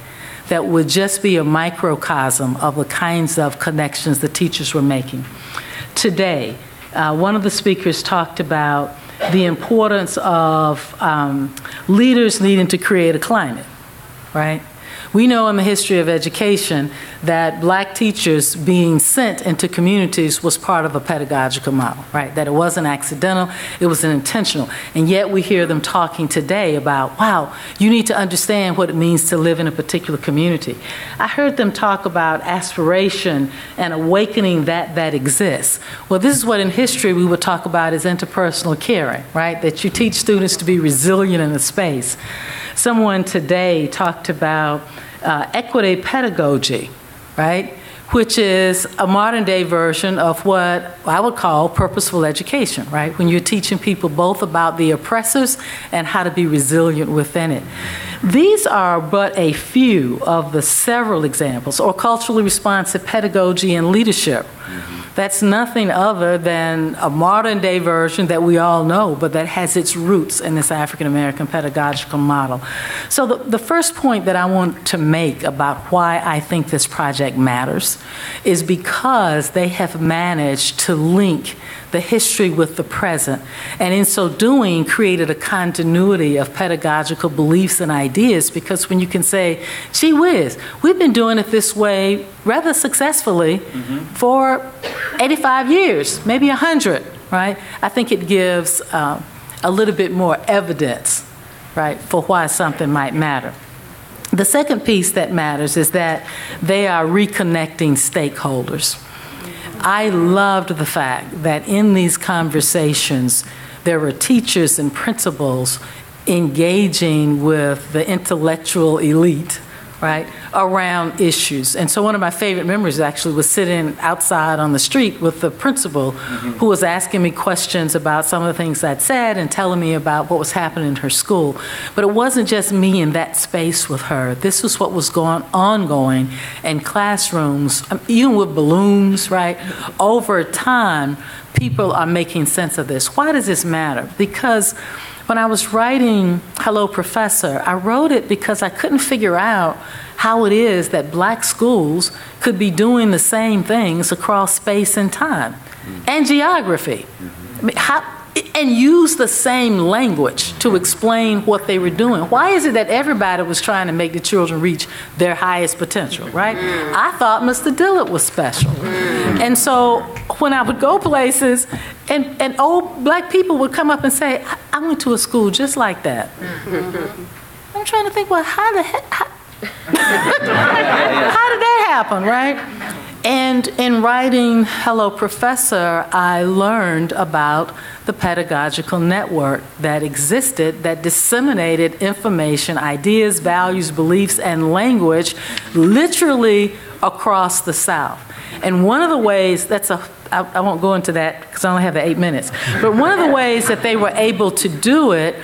that would just be a microcosm of the kinds of connections the teachers were making. Today, one of the speakers talked about the importance of leaders needing to create a climate, right? We know in the history of education that black teachers being sent into communities was part of a pedagogical model, right? That it wasn't accidental, it was intentional. And yet we hear them talking today about, wow, you need to understand what it means to live in a particular community. I heard them talk about aspiration and awakening that exists. Well, this is what in history we would talk about as interpersonal caring, right? That you teach students to be resilient in a space. Someone today talked about equity pedagogy, right? Which is a modern day version of what I would call purposeful education, right? When you're teaching people both about the oppressors and how to be resilient within it. These are but a few of the several examples, or culturally responsive pedagogy and leadership. That's nothing other than a modern day version that we all know, but that has its roots in this African American pedagogical model. So the first point that I want to make about why I think this project matters is because they have managed to link the history with the present, and in so doing created a continuity of pedagogical beliefs and ideas, because when you can say, gee whiz, we've been doing it this way rather successfully for 85 years, maybe 100, right? I think it gives a little bit more evidence, right, for why something might matter. The second piece that matters is that they are reconnecting stakeholders. I loved the fact that in these conversations, there were teachers and principals engaging with the intellectual elite, right, around issues. And so one of my favorite memories actually was sitting outside on the street with the principal who was asking me questions about some of the things I'd said and telling me about what was happening in her school. But it wasn't just me in that space with her. This was what was ongoing in classrooms, even with balloons, right? Over time, people are making sense of this. Why does this matter? Because when I was writing Hello Professor, I wrote it because I couldn't figure out how it is that black schools could be doing the same things across space and time and geography. I mean, and use the same language to explain what they were doing. Why is it that everybody was trying to make the children reach their highest potential, right? I thought Mr. Dillard was special. And so when I would go places, and old black people would come up and say, I went to a school just like that. I'm trying to think, well, how the heck, how did that happen, right? And in writing Hello Professor, I learned about the pedagogical network that existed that disseminated information, ideas, values, beliefs, and language literally across the South. And one of the ways, I won't go into that because I only have the 8 minutes, but one of the ways that they were able to do it,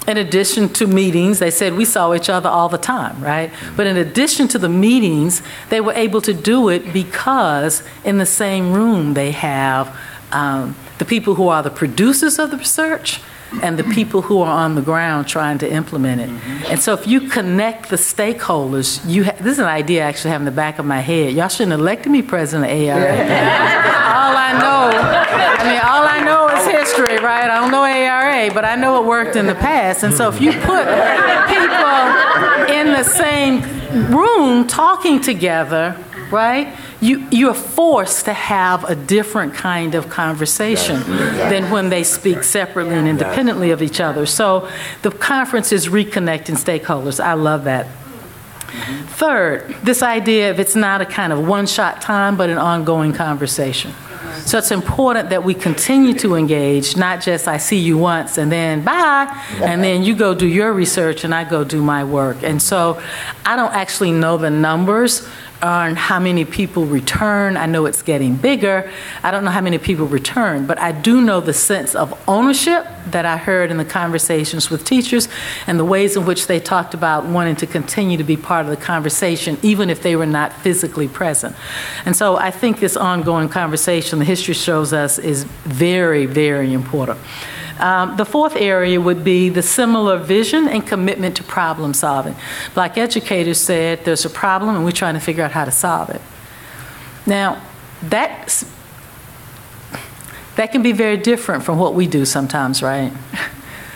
in addition to meetings, they said we saw each other all the time, right? But in addition to the meetings, they were able to do it because in the same room they have the people who are the producers of the research and the people who are on the ground trying to implement it. And so if you connect the stakeholders, this is an idea I actually have in the back of my head. Y'all shouldn't have elected me president of AERA. All I know is history, right? I don't know AERA, but I know it worked in the past. And so if you put people in the same room talking together, right, you're forced to have a different kind of conversation than when they speak separately and independently of each other. So the conference is reconnecting stakeholders. I love that. Third, this idea of it's not a kind of one-shot time, but an ongoing conversation. So it's important that we continue to engage, not just I see you once and then bye, and then you go do your research and I go do my work. And so I don't actually know the numbers on how many people return. I know it's getting bigger. I don't know how many people return, but I do know the sense of ownership that I heard in the conversations with teachers and the ways in which they talked about wanting to continue to be part of the conversation, even if they were not physically present. And so I think this ongoing conversation, the history shows us, is very, very important. The fourth area would be the similar vision and commitment to problem solving. Black educators said there's a problem and we're trying to figure out how to solve it. Now, that can be very different from what we do sometimes, right?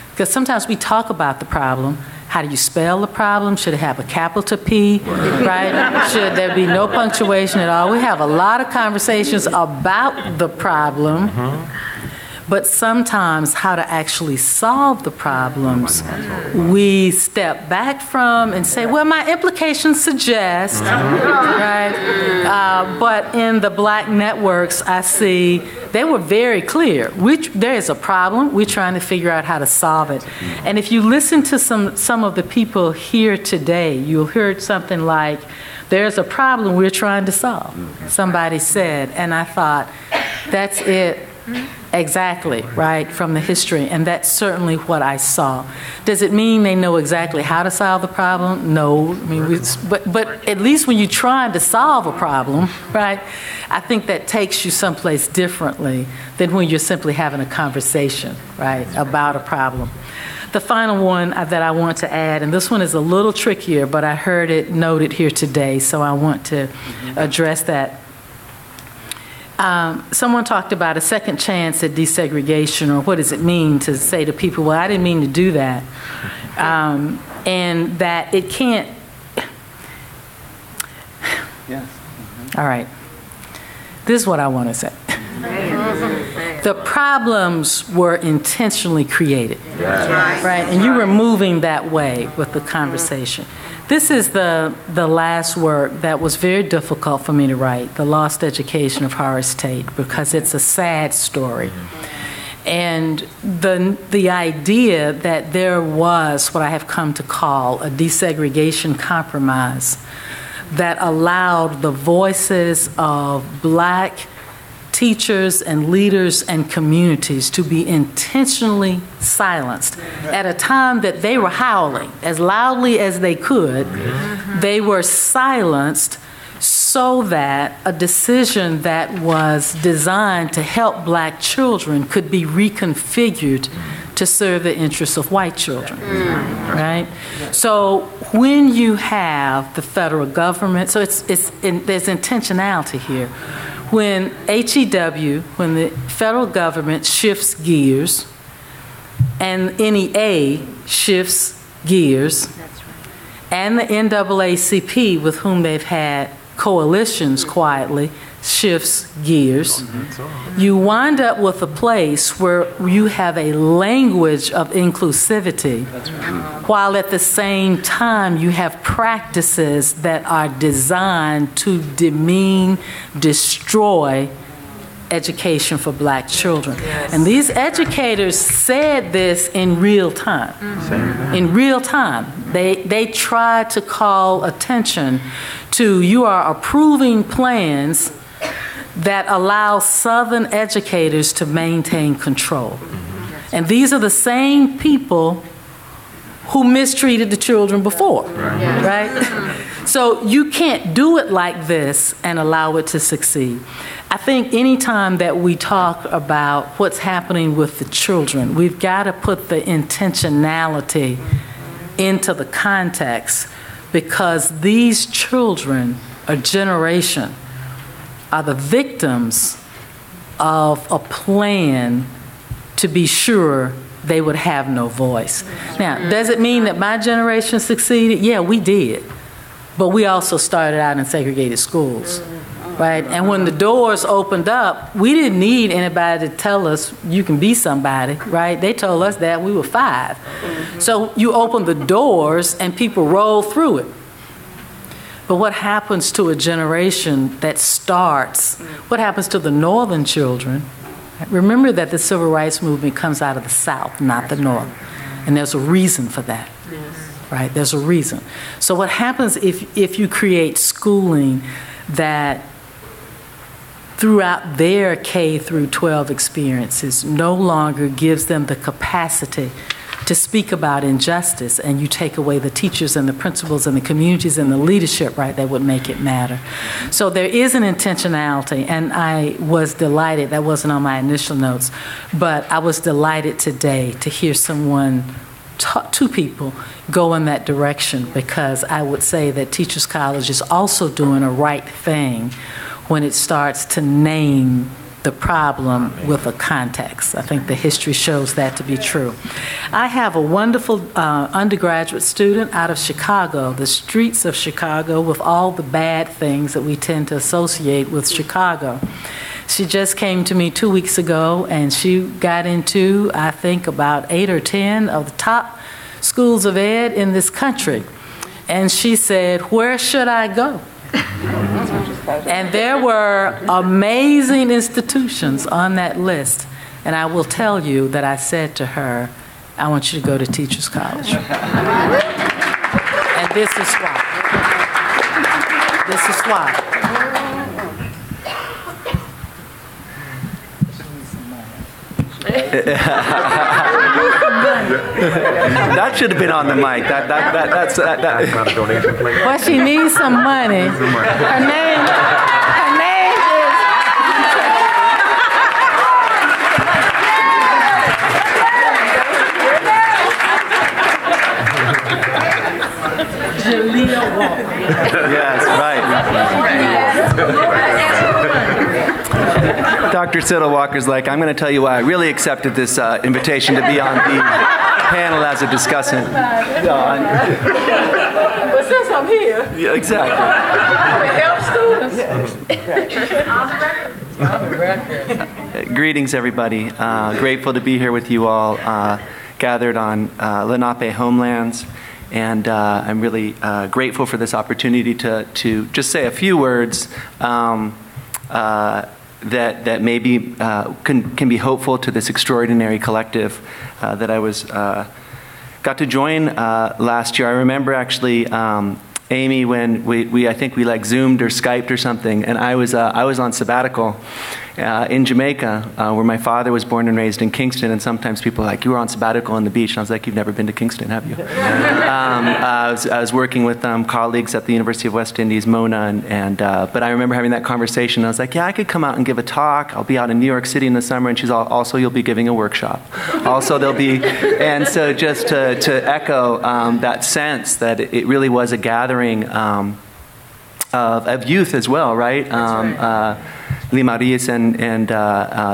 Because sometimes we talk about the problem. How do you spell the problem? Should it have a capital P, right? Should there be no punctuation at all? We have a lot of conversations about the problem. But sometimes how to actually solve the problems, we step back from and say, well, my implications suggest, right? But in the Black networks, I see they were very clear. There is a problem. We're trying to figure out how to solve it. And if you listen to some of the people here today, you'll hear something like, there's a problem we're trying to solve, somebody said. And I thought, that's it. Exactly, right, from the history, and that's certainly what I saw. Does it mean they know exactly how to solve the problem? No, I mean, but at least when you're trying to solve a problem, right, I think that takes you someplace differently than when you're simply having a conversation, right, about a problem. The final one that I want to add, and this one is a little trickier, but I heard it noted here today, so I want to address that. Someone talked about a second chance at desegregation, or what does it mean to say to people, well, I didn't mean to do that. And that it can't. Yes. All right. This is what I want to say. The problems were intentionally created, right? And you were moving that way with the conversation. This is the last work that was very difficult for me to write, The Lost Education of Horace Tate, because it's a sad story. And the idea that there was what I have come to call a desegregation compromise that allowed the voices of Black teachers and leaders and communities to be intentionally silenced at a time that they were howling as loudly as they could. They were silenced so that a decision that was designed to help Black children could be reconfigured to serve the interests of white children, right? So when you have the federal government, so there's intentionality here. When HEW, when the federal government shifts gears, and NEA shifts gears, and the NAACP, with whom they've had coalitions quietly, shifts gears, you wind up with a place where you have a language of inclusivity, while at the same time you have practices that are designed to demean, destroy education for Black children. And these educators said this in real time. In real time. They tried to call attention to, you are approving plans that allow Southern educators to maintain control. And these are the same people who mistreated the children before, right? So you can't do it like this and allow it to succeed. I think anytime that we talk about what's happening with the children, we've got to put the intentionality into the context, because these children, a generation, are the victims of a plan to be sure they would have no voice. Now, does it mean that my generation succeeded? Yeah, we did. But we also started out in segregated schools, right? And when the doors opened up, we didn't need anybody to tell us you can be somebody, right? They told us that we were 5. So you open the doors and people roll through it. But what happens to a generation that starts, what happens to the Northern children? Remember that the Civil Rights Movement comes out of the South, not the North. And there's a reason for that. right? There's a reason. So what happens if you create schooling that throughout their K through 12 experiences no longer gives them the capacity to speak about injustice, and you take away the teachers and the principals and the communities and the leadership, right, that would make it matter. So there is an intentionality, and I was delighted, that wasn't on my initial notes, but I was delighted today to hear two people go in that direction, because I would say that Teachers College is also doing a right thing when it starts to name the problem with a context. I think the history shows that to be true. I have a wonderful undergraduate student out of Chicago, the streets of Chicago, with all the bad things that we tend to associate with Chicago. She just came to me 2 weeks ago, and she got into, I think, about 8 or 10 of the top schools of ed in this country. And she said, "Where should I go?" And there were amazing institutions on that list. And I will tell you that I said to her, "I want you to go to Teachers College." And this is why. This is why. That should have been on the mic. That's not a donation. Well, she needs some money. Her name is Jalea Walker. Yes, right. Dr. Siddle Walker's like, "I'm going to tell you why I really accepted this invitation to be on the panel as a discussant." But since I'm here. Yeah, exactly. Greetings, everybody. Grateful to be here with you all, gathered on Lenape homelands. And I'm really grateful for this opportunity to just say a few words that maybe can be hopeful to this extraordinary collective that I got to join last year. I remember actually, Amy, when I think we like Zoomed or Skyped or something, and I was on sabbatical in Jamaica, where my father was born and raised in Kingston, and sometimes people are like, "You were on sabbatical on the beach," and I was like, "You've never been to Kingston, have you?" I was working with colleagues at the University of West Indies, Mona, but I remember having that conversation. I was like, "Yeah, I could come out and give a talk. I'll be out in New York City in the summer," and she's also, "You'll be giving a workshop." Also, there'll be, and so just to echo that sense that it really was a gathering of youth as well, right? Limaris and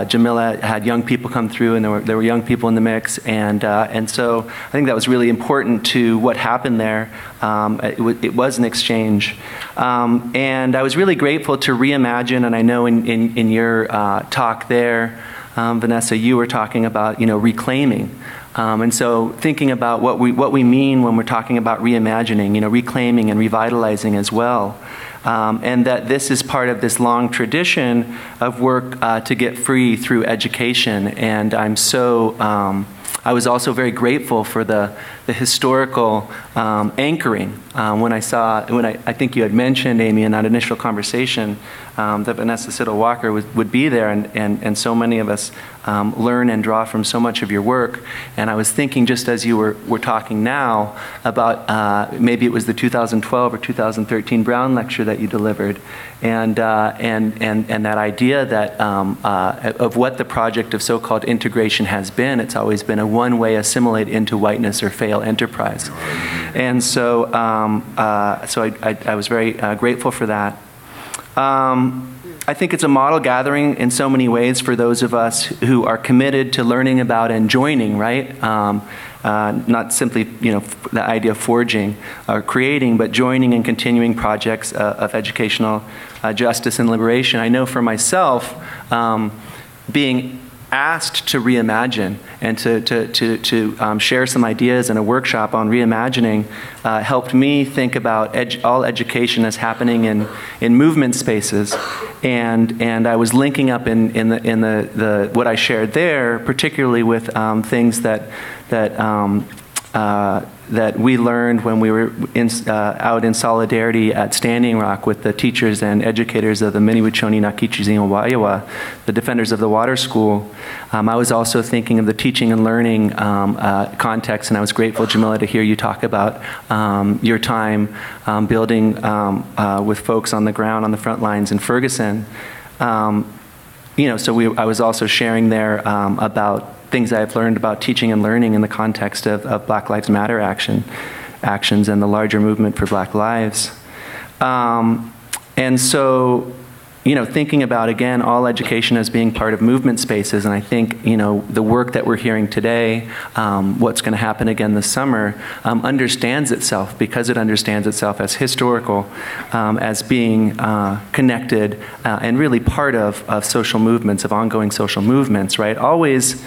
Jamila had young people come through, and there were young people in the mix, and so I think that was really important to what happened there. It was an exchange, and I was really grateful to reimagine. And I know in your talk there, Vanessa, you were talking about reclaiming. And so thinking about what we mean when we're talking about reimagining, reclaiming and revitalizing as well. And that this is part of this long tradition of work to get free through education. And I was also very grateful for the historical anchoring when I think you had mentioned, Amy, in that initial conversation, that Vanessa Siddle Walker would be there, and so many of us learn and draw from so much of your work. And I was thinking, just as you were talking now, about maybe it was the 2012 or 2013 Brown lecture that you delivered, and that idea that of what the project of so-called integration has been. It's always been a one-way assimilate into whiteness or fail enterprise. And so I was very grateful for that. I think it's a model gathering in so many ways for those of us who are committed to learning about and joining, right? Not simply, the idea of forging or creating, but joining and continuing projects of educational justice and liberation. I know for myself, being asked to reimagine and to share some ideas in a workshop on reimagining helped me think about all education as happening in movement spaces, and I was linking up in the what I shared there, particularly with things that that we learned when we were out in solidarity at Standing Rock with the teachers and educators of the Miniwachoni Nakichizi Waiawa, the Defenders of the Water School. I was also thinking of the teaching and learning context, and I was grateful, Jamila, to hear you talk about your time building with folks on the ground on the front lines in Ferguson. You know, so I was also sharing there about things I've learned about teaching and learning in the context of Black Lives Matter actions and the larger movement for Black lives. And so, you know, thinking about, again, all education as being part of movement spaces, and I think, you know, the work that we're hearing today, what's going to happen again this summer, understands itself, because it understands itself as historical, as being connected, and really part of social movements, of ongoing social movements, right? Always,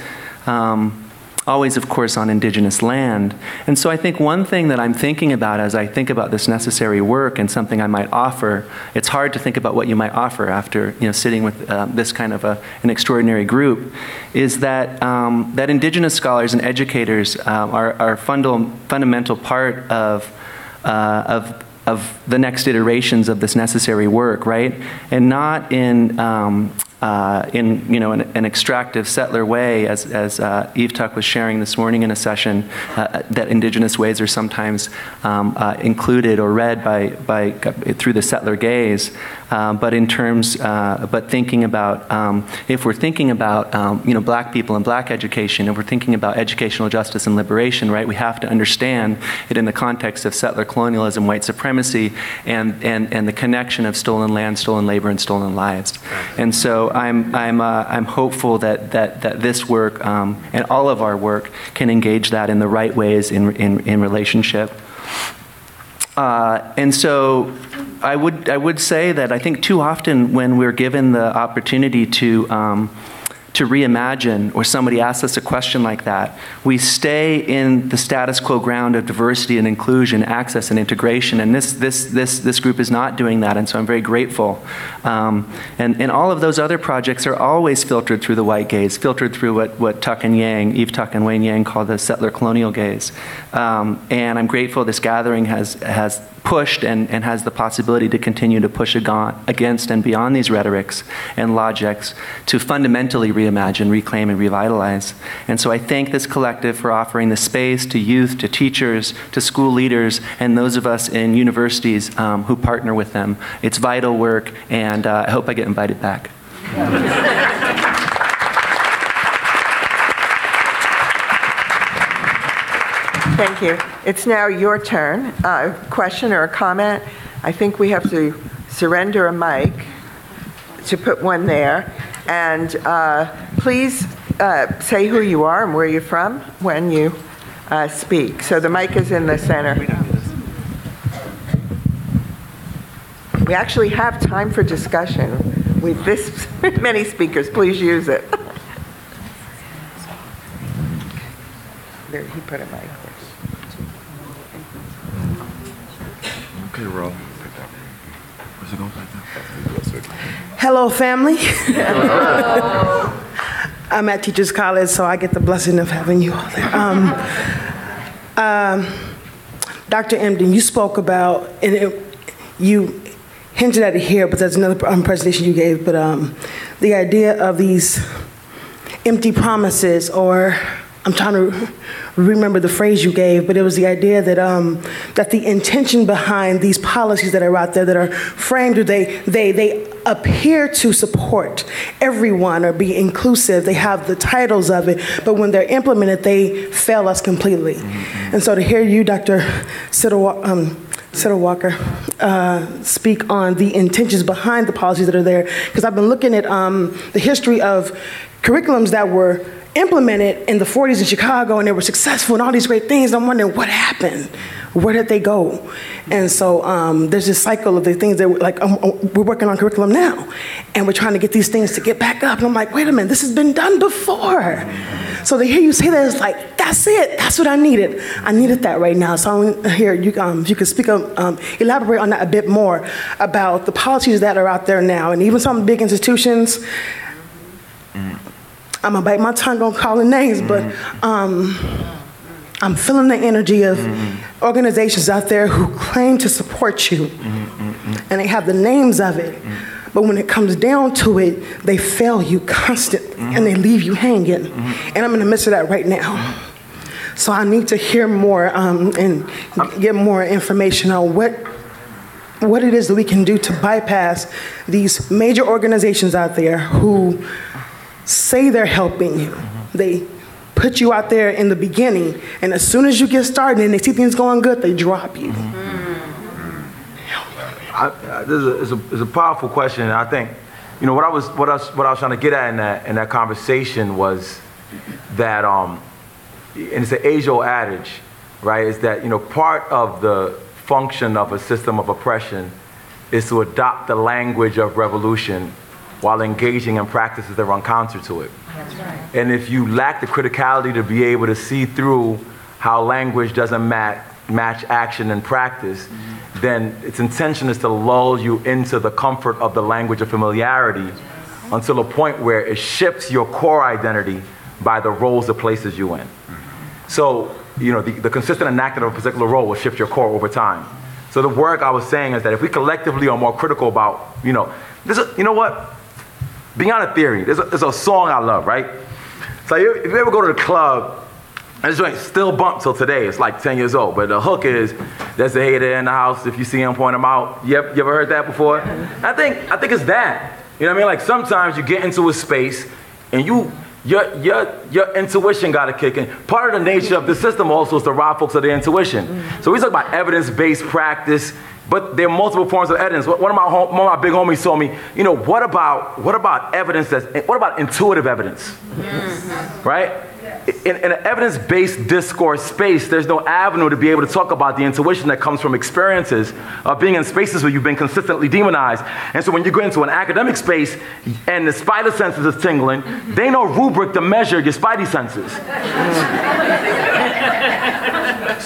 of course, on indigenous land. And so I think one thing that I'm thinking about as I think about this necessary work and something I might offer, it's hard to think about what you might offer after, you know, sitting with this kind of an extraordinary group, is that, that indigenous scholars and educators are a fundamental part of the next iterations of this necessary work, right? And not in you know, an extractive settler way, as Eve Tuck was sharing this morning in a session, that indigenous ways are sometimes included or read through the settler gaze. But in terms, but thinking about, if we're thinking about, you know, Black people and Black education, if we're thinking about educational justice and liberation, right, we have to understand it in the context of settler colonialism, white supremacy, and the connection of stolen land, stolen labor, and stolen lives. And so I'm hopeful that this work and all of our work can engage that in the right ways in relationship. And so I would say that I think too often when we're given the opportunity to reimagine, or somebody asks us a question like that, we stay in the status quo ground of diversity and inclusion, access and integration, and this group is not doing that, and so I'm very grateful. And all of those other projects are always filtered through the white gaze, filtered through what Tuck and Yang, Eve Tuck and Wayne Yang call the settler colonial gaze. And I'm grateful this gathering has pushed and has the possibility to continue to push against and beyond these rhetorics and logics to fundamentally reimagine, reclaim, and revitalize. And so I thank this collective for offering the space to youth, to teachers, to school leaders, and those of us in universities who partner with them. It's vital work, and I hope I get invited back. Thank you. It's now your turn. Question or a comment? I think we have to surrender a mic to put one there. And please say who you are and where you're from when you speak. So the mic is in the center. We actually have time for discussion. With this many speakers, please use it. There, he put a mic there. Okay, Rob. Hello, family. I'm at Teachers College, so I get the blessing of having you all there. Dr. Emden, you spoke about, and you hinted at it here, but that's another presentation you gave, but the idea of these empty promises, or I'm trying to remember the phrase you gave, but it was the idea that that the intention behind these policies that are out there that are framed, or they appear to support everyone or be inclusive. They have the titles of it, but when they're implemented, they fail us completely. And so to hear you, Dr. Siddle Walker, speak on the intentions behind the policies that are there, because I've been looking at the history of curriculums that were implemented in the 40s in Chicago, and they were successful and all these great things. I'm wondering what happened. Where did they go? And so there's this cycle of the things that we're working on curriculum now, and we're trying to get these things to get back up. And I'm like, wait a minute, this has been done before. So to hear you say that, it's like, that's it. That's what I needed. I needed that right now. So I want to hear you, if you could speak elaborate on that a bit more about the policies that are out there now, and even some big institutions. I'm gonna bite my tongue on calling names, but I'm feeling the energy of organizations out there who claim to support you, and they have the names of it. But when it comes down to it, they fail you constantly, and they leave you hanging. And I'm in the midst of that right now. So I need to hear more and get more information on what it is that we can do to bypass these major organizations out there who say they're helping you. They put you out there in the beginning, and as soon as you get started and they see things going good, they drop you. This is a powerful question, and I think, you know, what I was trying to get at in that conversation was that, and it's an age-old adage, right? Is that, you know, part of the function of a system of oppression is to adopt the language of revolution while engaging in practices that run counter to it. That's right. And if you lack the criticality to be able to see through how language doesn't match action and practice, then its intention is to lull you into the comfort of the language of familiarity until a point where it shifts your core identity by the roles it places you in. So, you know, the consistent enactment of a particular role will shift your core over time. So the work I was saying is that if we collectively are more critical about, you know, you know what? Beyond a theory, there's a song I love, right? So if you ever go to the club, and this joint still bump till today, it's like 10 years old, but the hook is, there's a hater in the house, if you see him, point him out. You ever heard that before? I think it's that. You know what I mean? Like sometimes you get into a space and your intuition got to kick in. Part of the nature of the system also is to rob folks of their intuition. So we talk about evidence-based practice, but there are multiple forms of evidence. One of my big homies told me, you know, what about evidence what about intuitive evidence? Right? In an evidence-based discourse space, there's no avenue to be able to talk about the intuition that comes from experiences of being in spaces where you've been consistently demonized. And so when you go into an academic space and the spider senses is tingling, they no rubric to measure your spidey senses.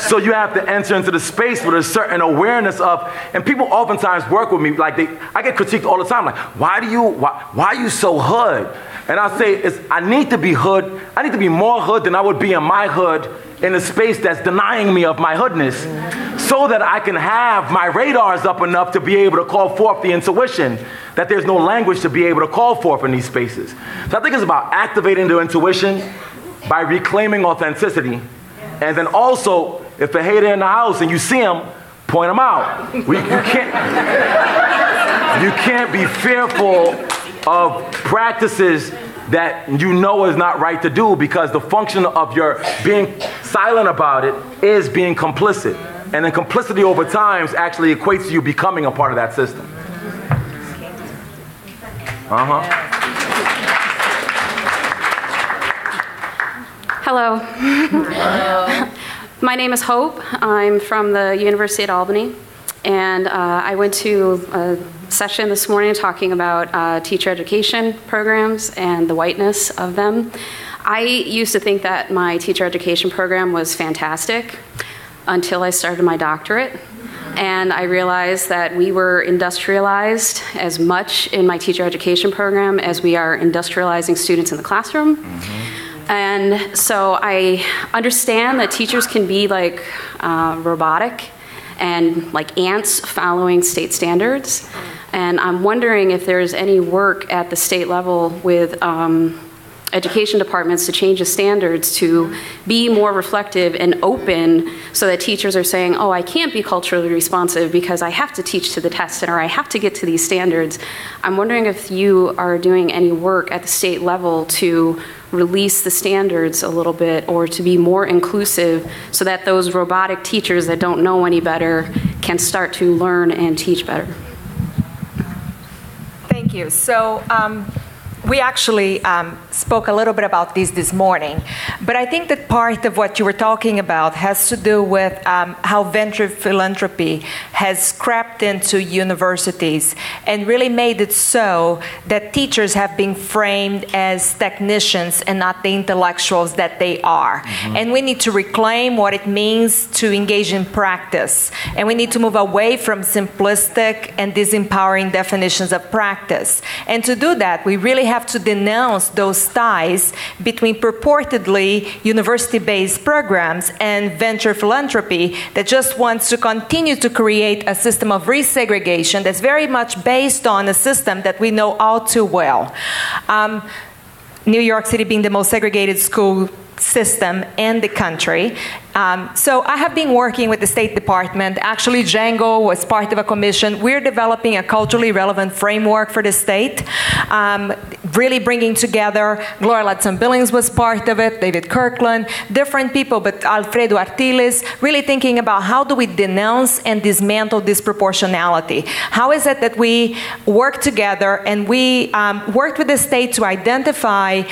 So you have to enter into the space with a certain awareness of, and people oftentimes work with me, like I get critiqued all the time, like, why are you so hood? And I say, I need to be hood. I need to be more hood than I would be in my hood in a space that's denying me of my hoodness, so that I can have my radars up enough to be able to call forth the intuition that there's no language to be able to call forth in these spaces. So I think it's about activating the intuition by reclaiming authenticity. And then also, if a hater in the house and you see him, point him out. You can't be fearful of practices that you know is not right to do, because the function of your being silent about it is being complicit. And then complicity over time actually equates to you becoming a part of that system. Hello. My name is Hope. I'm from the University at Albany. And I went to a session this morning talking about teacher education programs and the whiteness of them. I used to think that my teacher education program was fantastic until I started my doctorate. And I realized that we were industrialized as much in my teacher education program as we are industrializing students in the classroom. And so I understand that teachers can be like robotic and like ants following state standards. And I'm wondering if there's any work at the state level with education departments to change the standards to be more reflective and open, so that teachers are saying, oh, I can't be culturally responsive because I have to teach to the test, or I have to get to these standards. I'm wondering if you are doing any work at the state level to release the standards a little bit, or to be more inclusive, so that those robotic teachers that don't know any better can start to learn and teach better. Thank you. So we actually spoke a little bit about this morning, but I think that part of what you were talking about has to do with how venture philanthropy has crept into universities and really made it so that teachers have been framed as technicians and not the intellectuals that they are. And we need to reclaim what it means to engage in practice, and we need to move away from simplistic and disempowering definitions of practice. And to do that, we really have have to denounce those ties between purportedly university-based programs and venture philanthropy that just wants to continue to create a system of resegregation that's very much based on a system that we know all too well. New York City being the most segregated school system in the country. So I have been working with the State Department. Actually, Django was part of a commission. We're developing a culturally relevant framework for the state, really bringing together, Gloria Ladson-Billings was part of it, David Kirkland, different people, but Alfredo Artiles, really thinking about how do we denounce and dismantle disproportionality? How is it that we work together and we worked with the state to identify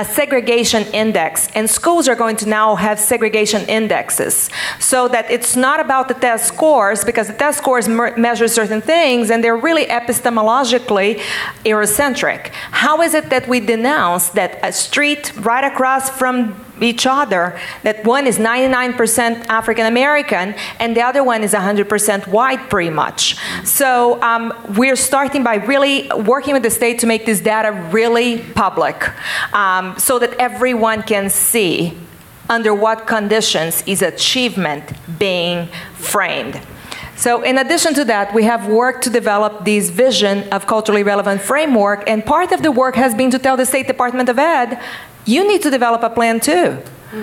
a segregation index, and schools are going to now have segregation indexes, so that it's not about the test scores, because the test scores measure certain things and they're really epistemologically Eurocentric. How is it that we denounce that a street right across from each other, that one is 99% African American and the other one is 100% white, pretty much? So we're starting by really working with the state to make this data really public, so that everyone can see under what conditions is achievement being framed. So in addition to that, we have worked to develop this vision of culturally relevant framework, and part of the work has been to tell the State Department of Ed, you need to develop a plan too.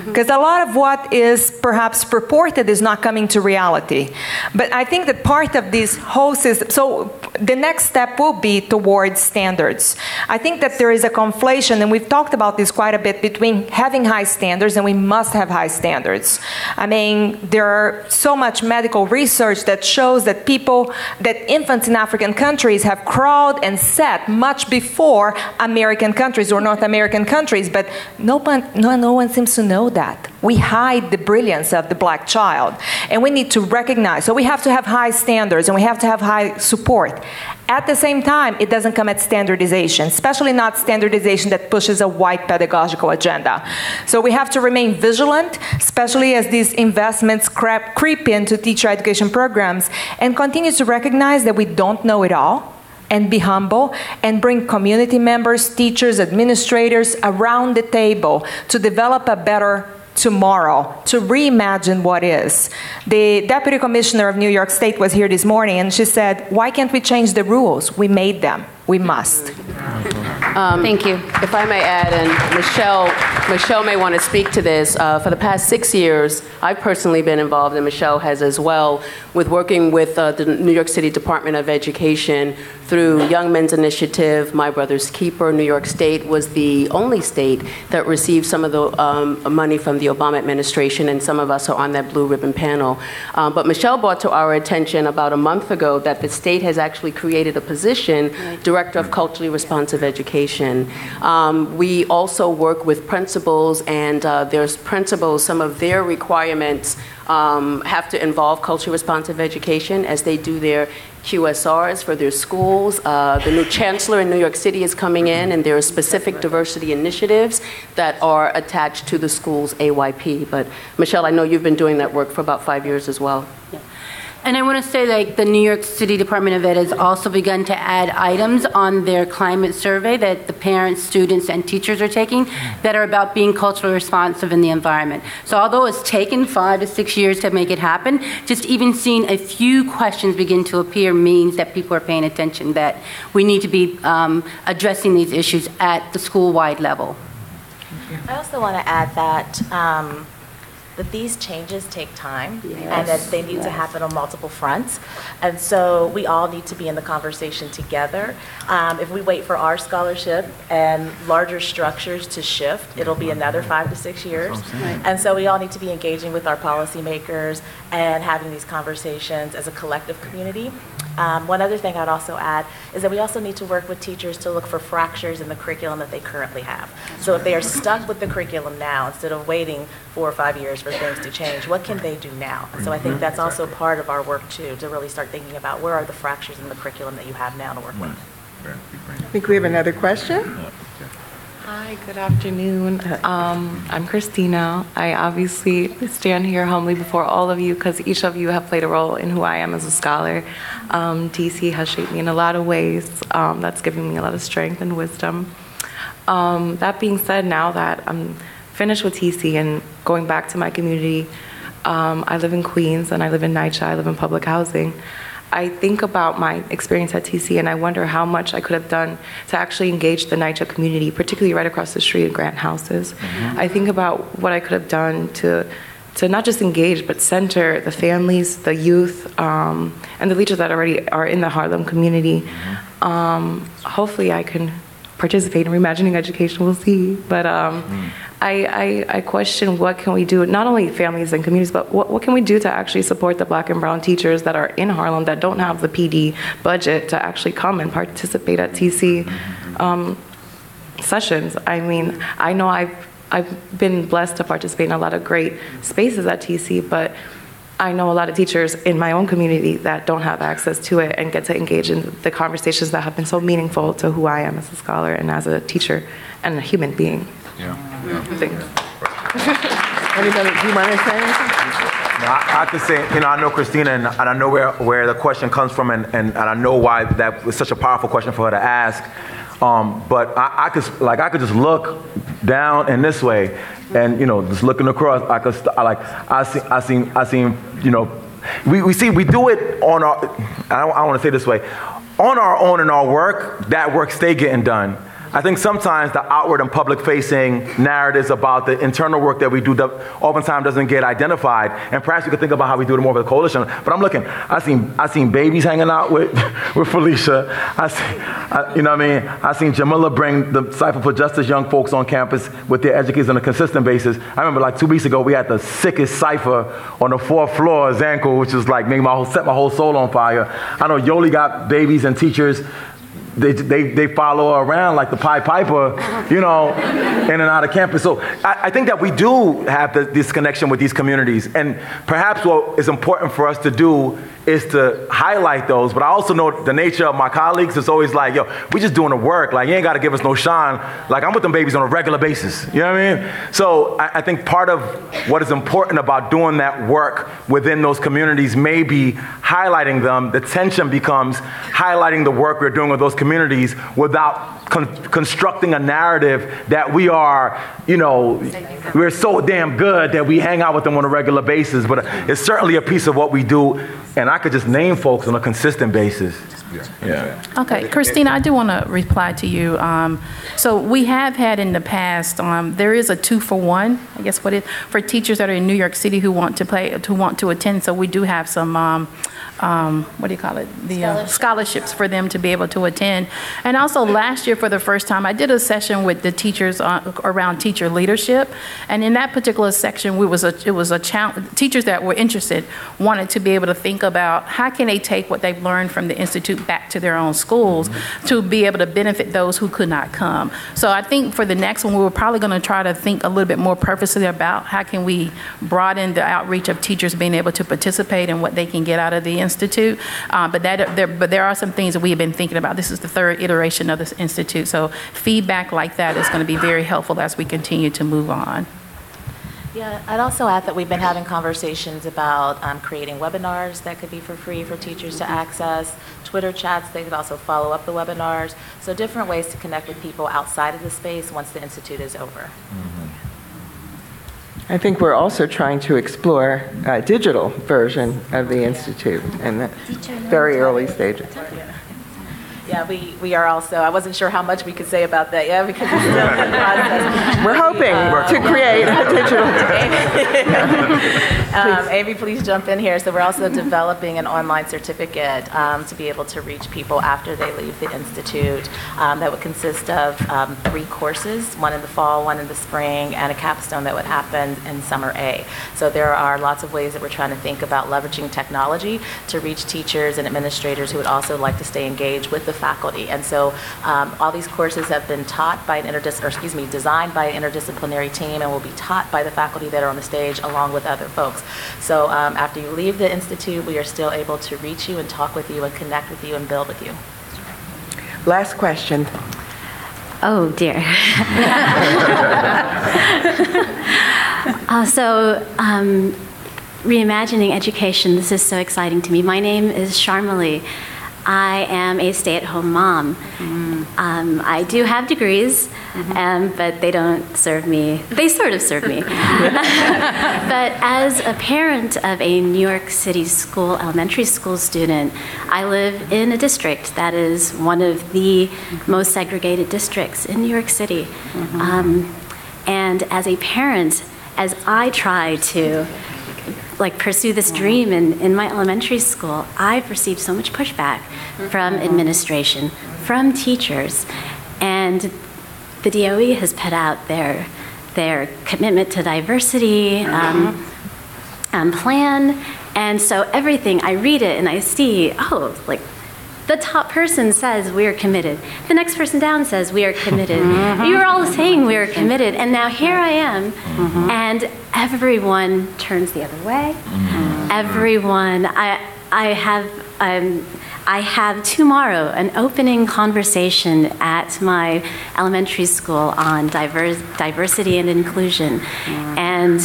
Because a lot of what is perhaps purported is not coming to reality. But I think that part of this whole system, so the next step will be towards standards. I think that there is a conflation, and we've talked about this quite a bit, between having high standards and we must have high standards. I mean, there are so much medical research that shows that infants in African countries have crawled and sat much before American countries or North American countries, but no one seems to know that. We hide the brilliance of the black child, and we need to recognize. So we have to have high standards and we have to have high support. At the same time, it doesn't come at standardization, especially not standardization that pushes a white pedagogical agenda. So we have to remain vigilant, especially as these investments creep into teacher education programs, and continue to recognize that we don't know it all, and be humble, and bring community members, teachers, administrators around the table to develop a better tomorrow, to reimagine what is. The Deputy Commissioner of New York State was here this morning, and she said, why can't we change the rules? We made them. We must. Thank you. If I may add, and Michelle may want to speak to this, for the past 6 years, I've personally been involved, and Michelle has as well, with working with the New York City Department of Education through Young Men's Initiative, My Brother's Keeper. New York State was the only state that received some of the money from the Obama administration, and some of us are on that blue ribbon panel. But Michelle brought to our attention about a month ago that the state has actually created a position, Director of Culturally Responsive Education. We also work with principals, and there's principals, some of their requirements have to involve culturally responsive education as they do their QSRs for their schools. The new chancellor in New York City is coming in, and there are specific diversity initiatives that are attached to the school's AYP. But Michelle, I know you've been doing that work for about 5 years as well. Yeah. And I want to say, like, the New York City Department of Ed has also begun to add items on their climate survey that the parents, students, and teachers are taking that are about being culturally responsive in the environment. So although it's taken 5 to 6 years to make it happen, just even seeing a few questions begin to appear means that people are paying attention, that we need to be addressing these issues at the school-wide level. I also want to add that these changes take time, and that they need to happen on multiple fronts. And so we all need to be in the conversation together. If we wait for our scholarship and larger structures to shift, it'll be another 5 to 6 years. And so we all need to be engaging with our policymakers and having these conversations as a collective community. One other thing I'd also add is that we also need to work with teachers to look for fractures in the curriculum that they currently have. So if they are stuck with the curriculum now, instead of waiting 4 or 5 years for things to change, what can they do now? So I think that's also part of our work too, to really start thinking about where are the fractures in the curriculum that you have now to work with. I think we have another question. Hi, good afternoon. I'm Christina. I obviously stand here humbly before all of you because each of you have played a role in who I am as a scholar. DC has shaped me in a lot of ways. That's given me a lot of strength and wisdom. That being said, now that I'm finished with TC and going back to my community, I live in Queens and I live in NYCHA, I live in public housing. I think about my experience at TC and I wonder how much I could have done to actually engage the NYCHA community, particularly right across the street in Grant Houses. I think about what I could have done to not just engage, but center the families, the youth, and the leaders that already are in the Harlem community. Hopefully I can participate in Reimagining Education, we'll see. But I question what can we do, not only families and communities, but what can we do to actually support the Black and brown teachers that are in Harlem that don't have the PD budget to actually come and participate at TC sessions. I mean, I know I've been blessed to participate in a lot of great spaces at TC, but I know a lot of teachers in my own community that don't have access to it and get to engage in the conversations that have been so meaningful to who I am as a scholar and as a teacher and a human being. Yeah. Anybody, do you want to say anything? I have to say, I know Christina, and I know where the question comes from, and I know why that was such a powerful question for her to ask. But I could just look down in this way, and just looking across, I seen, we do it on our. I want to say it this way, on our own in our work. That work stay getting done. I think sometimes the outward and public-facing narratives about the internal work that we do oftentimes doesn't get identified, and perhaps we could think about how we do it more with a coalition. But I'm looking, I seen babies hanging out with Felicia. I seen Jamila bring the Cipher for Justice young folks on campus with their educators on a consistent basis. I remember like 2 weeks ago we had the sickest cipher on the 4th floor of Zanko, which was like set my whole soul on fire. I know Yoli got babies and teachers. They follow her around like the Pied Piper, in and out of campus. So I think that we do have this connection with these communities. And perhaps what is important for us to do is to highlight those. But I also know the nature of my colleagues is always like, yo, we just doing the work. Like, you ain't got to give us no shine. Like, I'm with them babies on a regular basis. You know what I mean? So I think part of what is important about doing that work within those communities may be highlighting them. The tension becomes highlighting the work we're doing with those communities without constructing a narrative that we are, we're so damn good that we hang out with them on a regular basis. But it's certainly a piece of what we do. And I could just name folks on a consistent basis. Yeah. Okay, Christina, I do want to reply to you. So we have had in the past, there is a 2-for-1, I guess for teachers that are in New York City who want to attend. So we do have some, the scholarships for them to be able to attend. And also last year for the first time, I did a session with the teachers around teacher leadership. And in that particular section, it was a challenge. Teachers that were interested wanted to be able to think about how can they take what they've learned from the Institute back to their own schools to be able to benefit those who could not come. So I think for the next one, we were probably going to try to think a little bit more purposely about how can we broaden the outreach of teachers being able to participate in what they can get out of the Institute. But there are some things that we have been thinking about. This is the 3rd iteration of this Institute. So feedback like that is going to be very helpful as we continue to move on. Yeah, I'd also add that we've been having conversations about creating webinars that could be for free for teachers to access, Twitter chats, they could also follow up the webinars, so different ways to connect with people outside of the space once the Institute is over. I think we're also trying to explore a digital version of the Institute in the very early stages. Yeah, we are also, I wasn't sure how much we could say about that, because it's still in the process. We're hoping to create a digital. Amy, please jump in here. So we're also developing an online certificate to be able to reach people after they leave the Institute that would consist of 3 courses, one in the fall, one in the spring, and a capstone that would happen in summer A. So there are lots of ways that we're trying to think about leveraging technology to reach teachers and administrators who would also like to stay engaged with the faculty. And so all these courses have been taught by an designed by an interdisciplinary team and will be taught by the faculty that are on the stage along with other folks. So after you leave the Institute, we are still able to reach you and talk with you and connect with you and build with you. Last question. Oh dear. Reimagining education, this is so exciting to me. My name is Sharmali. I am a stay-at-home mom. I do have degrees, but they don't serve me. They sort of serve me. But as a parent of a New York City school, elementary school student, I live in a district that is one of the most segregated districts in New York City. And as a parent, as I try to pursue this dream in my elementary school, I've received so much pushback from administration, from teachers, and the DOE has put out their commitment to diversity plan, and so everything, I read it and I see, the top person says we are committed. The next person down says we are committed. You're all saying we are committed, and now here I am, and everyone turns the other way. Everyone, I have tomorrow an opening conversation at my elementary school on diversity and inclusion, and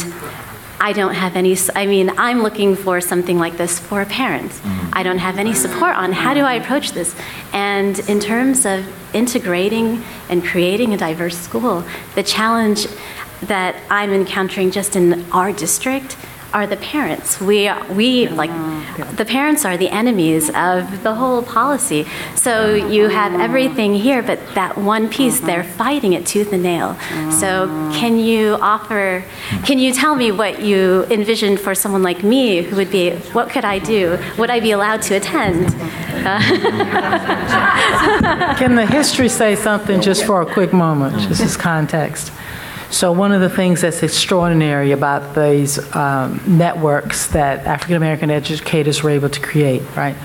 I don't have any, I'm looking for something like this for parents. I don't have any support on how do I approach this. And in terms of integrating and creating a diverse school, the challenge that I'm encountering just in our district are the parents. The parents are the enemies of the whole policy. So you have everything here, but that one piece, they're fighting it tooth and nail. So can you tell me what you envisioned for someone like me who would be, what could I do? Would I be allowed to attend? Can the history say something just for a quick moment, just as context? So one of the things that's extraordinary about these networks that African American educators were able to create, right?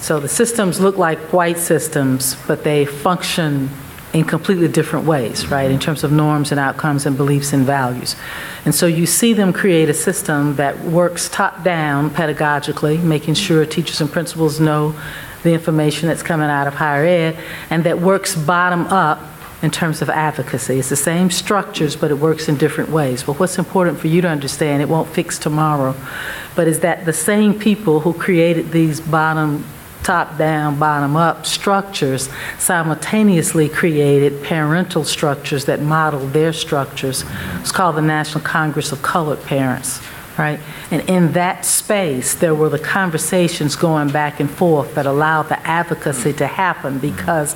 So the systems look like white systems, but they function in completely different ways, right, in terms of norms and outcomes and beliefs and values. And so you see them create a system that works top-down pedagogically, making sure teachers and principals know the information that's coming out of higher ed, and that works bottom-up in terms of advocacy. It's the same structures, but it works in different ways. But what's important for you to understand, it won't fix tomorrow, but is that the same people who created these top-down, bottom-up structures simultaneously created parental structures that modeled their structures. It's called the National Congress of Colored Parents, right? And in that space, there were the conversations going back and forth that allowed the advocacy to happen because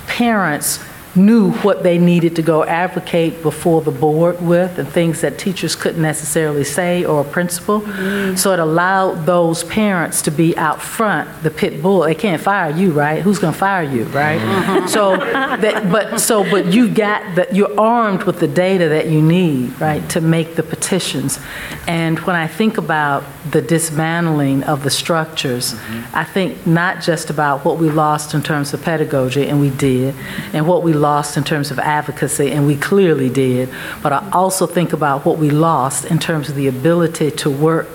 parents knew what they needed to go advocate before the board with and things that teachers couldn't necessarily say or a principal. So it allowed those parents to be out front, the pit bull. They can't fire you, right? Who's going to fire you, right? But you're armed with the data that you need, right, to make the petitions. And when I think about the dismantling of the structures, I think not just about what we lost in terms of pedagogy, and we did, and what we lost in terms of advocacy, and we clearly did, but I also think about what we lost in terms of the ability to work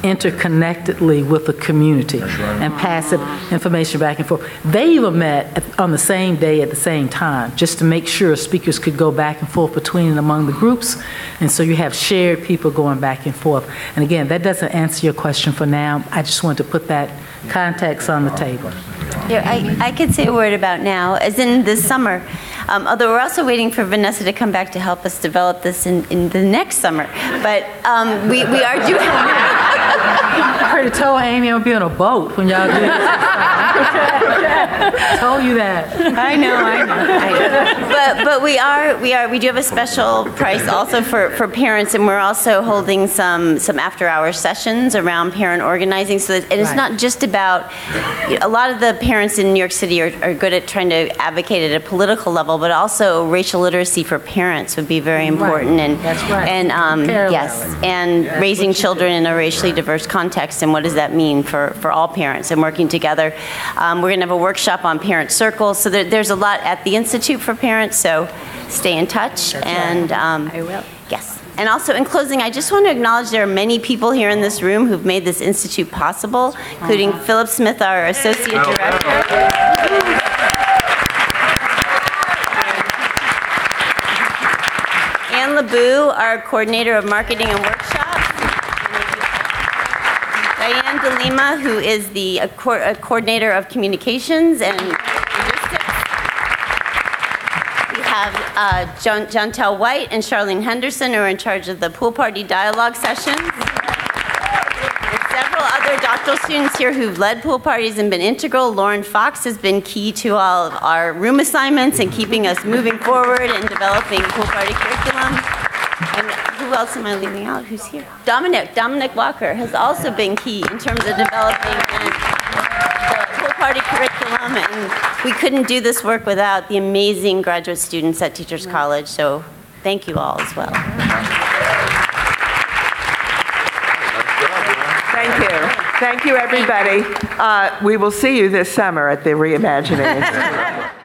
interconnectedly with the community and pass information back and forth. They even met on the same day at the same time just to make sure speakers could go back and forth between and among the groups, and so you have shared people going back and forth. And again, that doesn't answer your question for now. I just want to put that context on the table. Yeah, I could say a word about now, as in this summer. Although we're also waiting for Vanessa to come back to help us develop this in the next summer. But we are doing... I heard it told Amy I'm going to be on a boat when y'all do this. Told you that. I know. But we do have a special price also for parents, and we're also holding some after-hour sessions around parent organizing. So that, and it's not just about, a lot of the parents in New York City are good at trying to advocate at a political level, but also racial literacy for parents would be very important. And that's right. And and raising children in a racially diverse context, and what does that mean for all parents, and working together. We're going to have a workshop on parent circles, so there's a lot at the Institute for Parents, so stay in touch. That's I will. Yes. And also, in closing, I just want to acknowledge there are many people here in this room who've made this institute possible, including Philip Smith, our Associate Director. Ann LeBou, our Coordinator of Marketing and Workshops. Diane DeLima, who is the coordinator of communications and linguistics. We have Jontel White and Charlene Henderson, who are in charge of the pool party dialogue sessions. There's several other doctoral students here who've led pool parties and been integral. Lauren Fox has been key to all of our room assignments and keeping us moving forward and developing pool party curriculum. And who else am I leaving out? Who's here? Dominic Walker has also been key in terms of developing the pool party curriculum, and we couldn't do this work without the amazing graduate students at Teachers College, so thank you all as well. Thank you. Thank you, everybody. We will see you this summer at the Reimagining Institute.